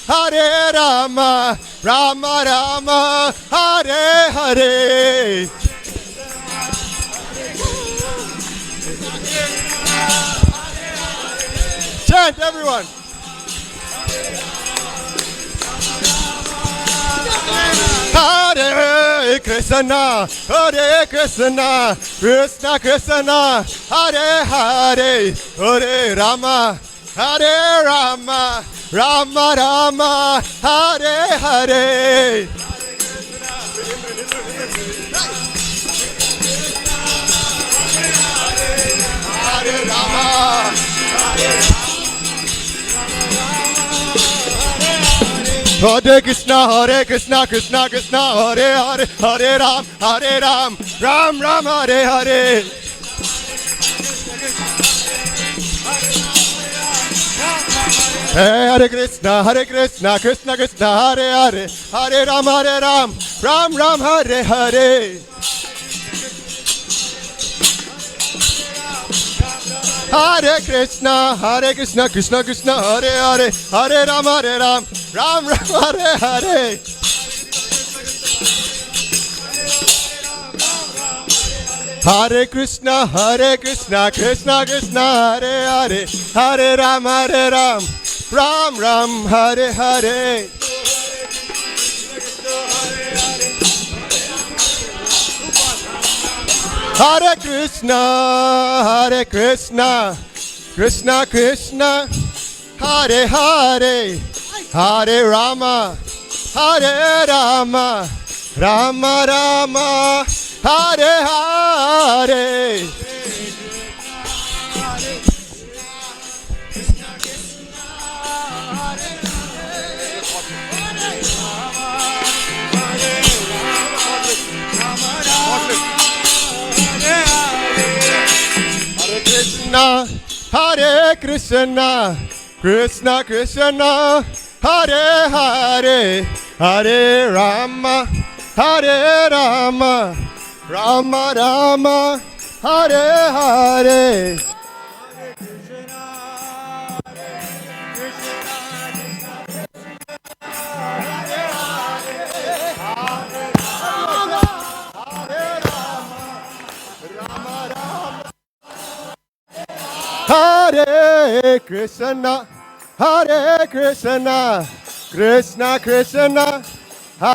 Hare Rama, Rama Rama, Hare Hare. Chant, everyone. Hare Krishna, Krishna Krishna, Hare Hare, Hare Rama, Rama Rama, Hare Hare. Hare Rama, Hare Krishna, Krishna Krishna, Hare Hare, Hare Ram, Ram Ram, Hare Hare. Hare Krishna, Krishna Krishna, Hare Hare, Hare Ram, Ram Ram, Hare Hare. Hare Krishna, Krishna Krishna, Hare Hare, Hare Ram, Ram Ram, Hare Hare. Hare Krishna, Krishna Krishna, Hare Hare, Hare Ram, Ram Ram, Hare Hare. Hare Krishna, Krishna Krishna, Hare Hare, Hare Rama, Rama Rama, Hare Hare. Hare Krishna, Krishna Krishna, Hare Hare, Hare Rama, Rama Rama, Hare Hare. Hare Krishna, Krishna Krishna,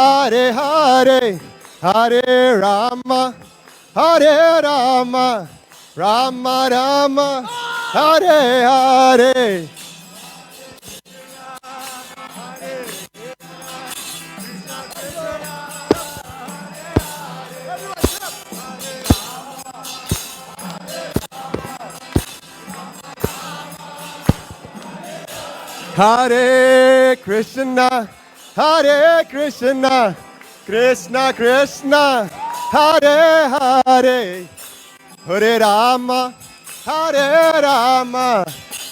Hare Hare, Hare Rama, Rama Rama, Hare Hare. Hare Krishna, Krishna Krishna, Hare Hare, Hare Rama,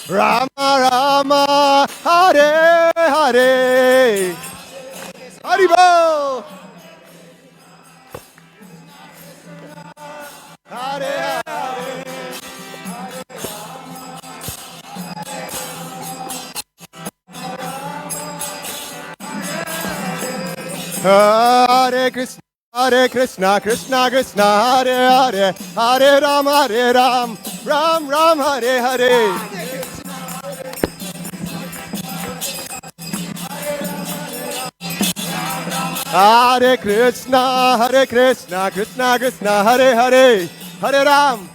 Rama Rama, Hare Hare. Haribol. Hare Hare. Hare Krishna, Hare Krishna, Krishna Krishna, Hare Hare, Hare Ram, Ram Ram, Hare Hare. Hare Krishna, Krishna Krishna, Hare Hare, Hare Ram,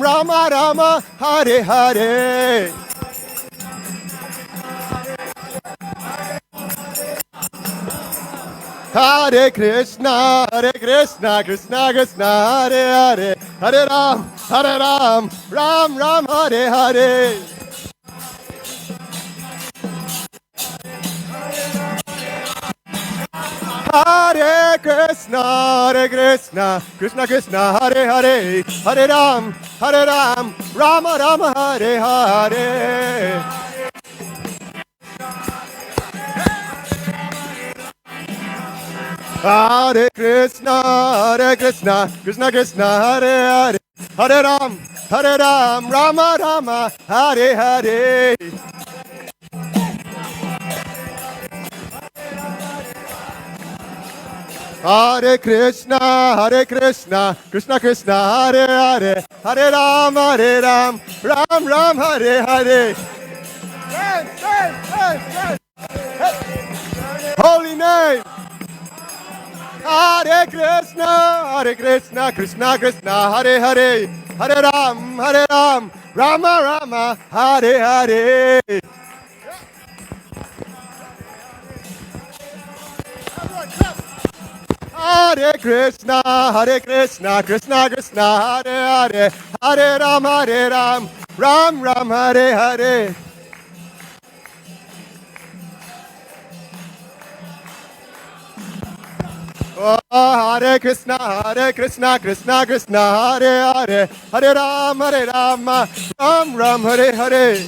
Rama Rama, Hare Hare. Hare Krishna, Krishna Krishna, Hare Hare, Hare Ram, Ram Hare Hare. Hare Krishna, Krishna Krishna, Hare Hare, Hare Ram, Rama Rama, Hare Hare. Hare Krishna, Krishna Krishna, Hare Hare, Hare Ram, Rama Rama, Hare Hare. Hare Krishna, Krishna Krishna, Hare Hare, Hare Ram, Ram Hare Hare. Holy name. Hare Krishna, Krishna Krishna, Hare Hare, Hare Ram, Rama Rama, Hare Hare. Hare Krishna, Krishna Krishna, Hare Hare, Hare Ram, Ram Hare Hare. Oh, Hare Krishna, Krishna Krishna, Hare Hare, Hare Ram, Ram Hare Hare.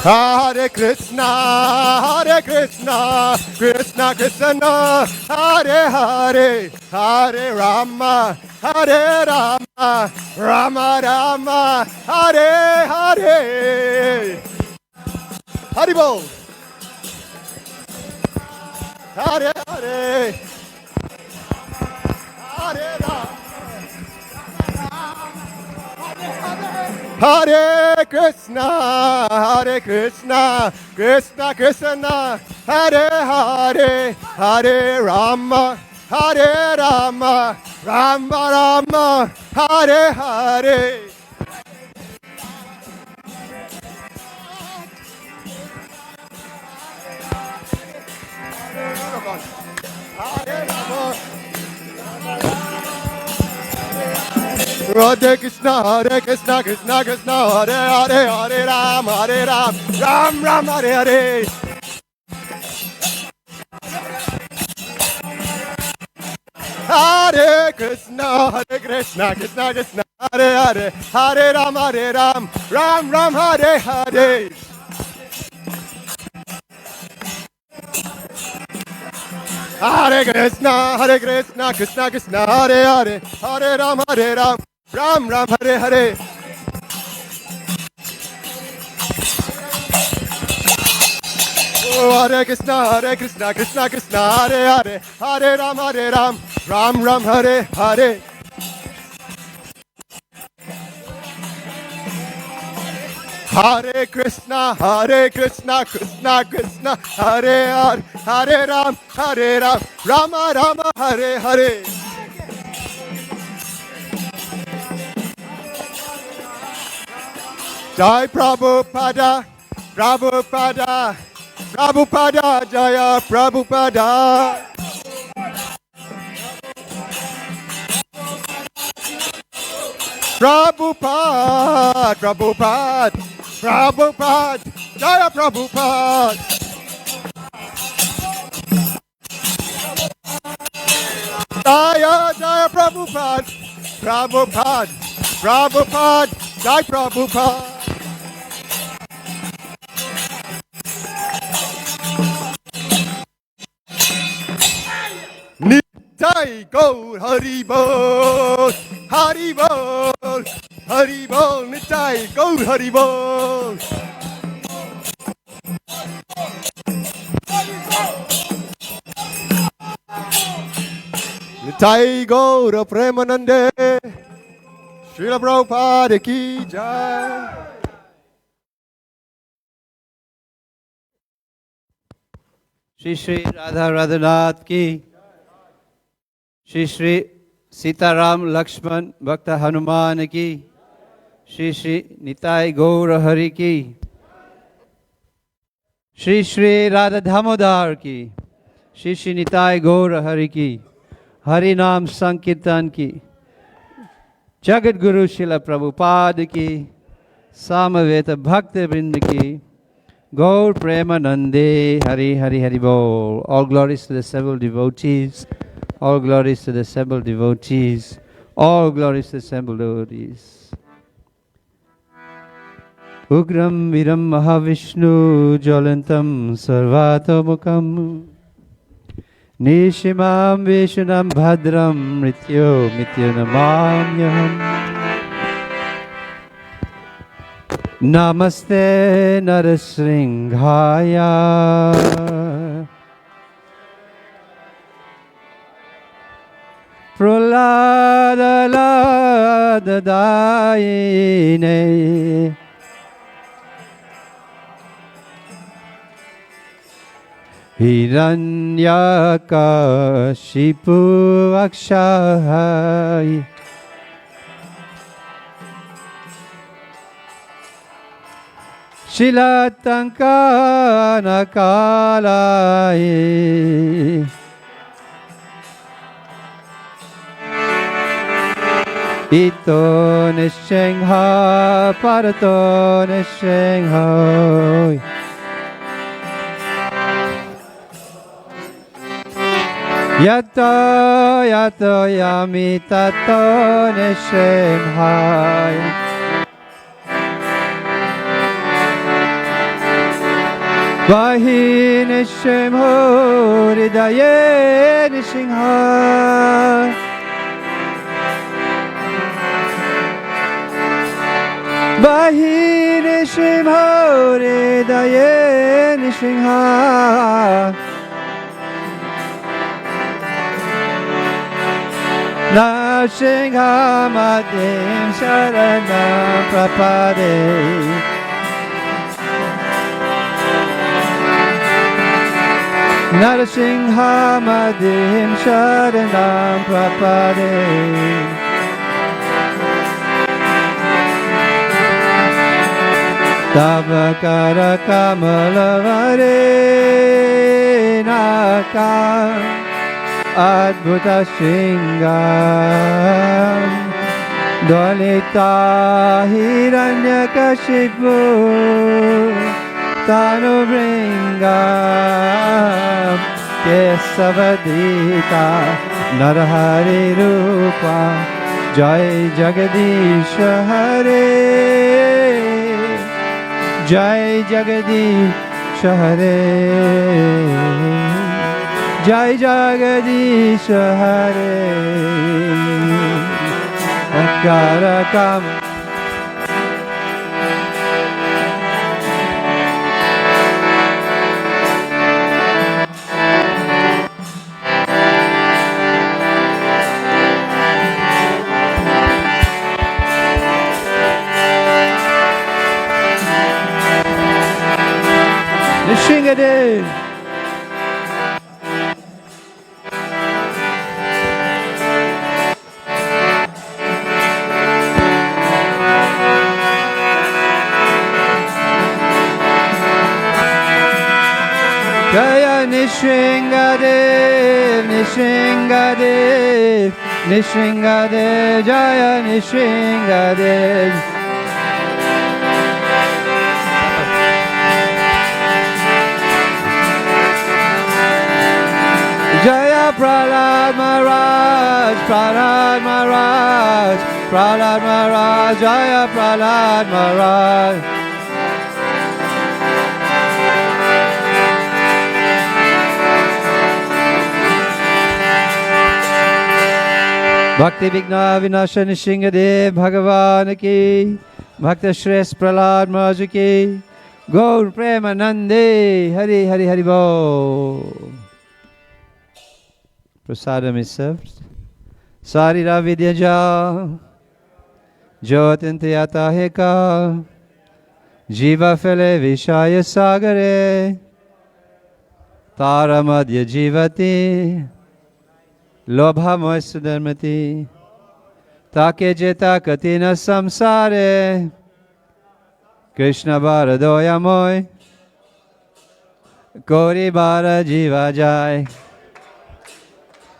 Hare Krishna, Krishna Krishna, Hare Hare, Hare Rama, Rama Rama, Hare Hare. Haribol. Hare Hare. Hare Rama. Hare Krishna, Krishna Krishna, Hare Hare, Hare Rama, Rama Rama, Hare Hare. Hare Rama. Hare Krishna, Krishna Krishna, Hare Hare, Hare Ram, Ram Hare Hare. Hare Krishna, Krishna Krishna, Hare Hare, Hare Ram, Ram Hare Hare. Hare Krishna, Krishna Krishna, Hare Hare, Hare Ram, Ram Hare Hare. Oh, Hare Krishna, Krishna Krishna, Hare Hare, Hare Ram, Ram Hare Hare. Hare Krishna, Krishna Krishna, Hare Hare, Hare Ram, Rama Hare Hare. Jai Prabhupada, Jaya Prabhupada. Prabhupada, Jaya Prabhupada. Jaya Prabhupada, Jai Prabhupada. Nitai Gaur Hari Bol, Hari Bol, Hari Bol, Nitai Gaur Hari Bol. Nitai Gaura Premanande. Srila Prabhupada ki jai. Shri Shri Radha Radhanath ki, Shri Shri Sitaram Lakshman Bhakta Hanuman ki, Shri Shri Nitai Gaura Hari ki, Shri Shri Radha Damodar ki, Shri Shri Nitai Gaura Hari ki, Hari Nam Sankirtan ki, Jagat Guru Srila Prabhupada ki, Samaveta Bhakta Vrinda ki, Gaur Premanande, Hari Hari Hari Bol. All glories to the assembled devotees. All glories to the assembled devotees. All glories to the assembled devotees. Ugram Viram Mahavishnu Jalantam Sarvatomukam Nishimam Vishnam Bhadram Mrityo Namamyaham. Namaste Narasringhaya Praladadayine Hiranyakashipu Akshai Shilatankana Kalai Ito Nishengha Parato Nishengha Yato Yami Tato Nishengha Vahi Nishim Ho Hridaye Nishingha Vahi Nishim Ho Hridaye Nishingha Nashingha Madim Sharanam Prapade Narasingha Madim Sharanam Prapade Tavakara Kamalavare Naka Adbhuta Shingam Dvalita Hiranyakashipu Tanu Bringam Kesavadita Narahari Rupa Jai Jagadisha Hare Jai Jagadisha Hare Jai Jagadisha Hare Akarakam Nishingade Jaya Nishingadev, Nishingadev, Nishingadev, Jaya Nishingadev. Jaya Prahlad Maharaj, Prahlad Maharaj, Prahlad Maharaj, Jaya Prahlad Maharaj. Bhakti Vigna Vinasha Nishingadev Bhagavan ki, Bhakta Shres Prahlad Maharaj ki, Gaur Premanande, Hari Hari Hari Bo. Prasadam is served. Sarira vidya jal, jyotintayata heka, jiva fele vishaya sagare, tara madhya jivati, lobha moy sudharmati, take jeta katina samsare, Krishna baradoya moy, kori bara jiva jai.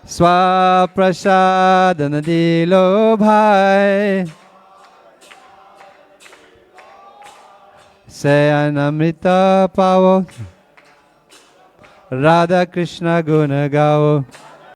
Swaprasadana dilo bhai, se anamrita pavo, Radha Krishna guna gao.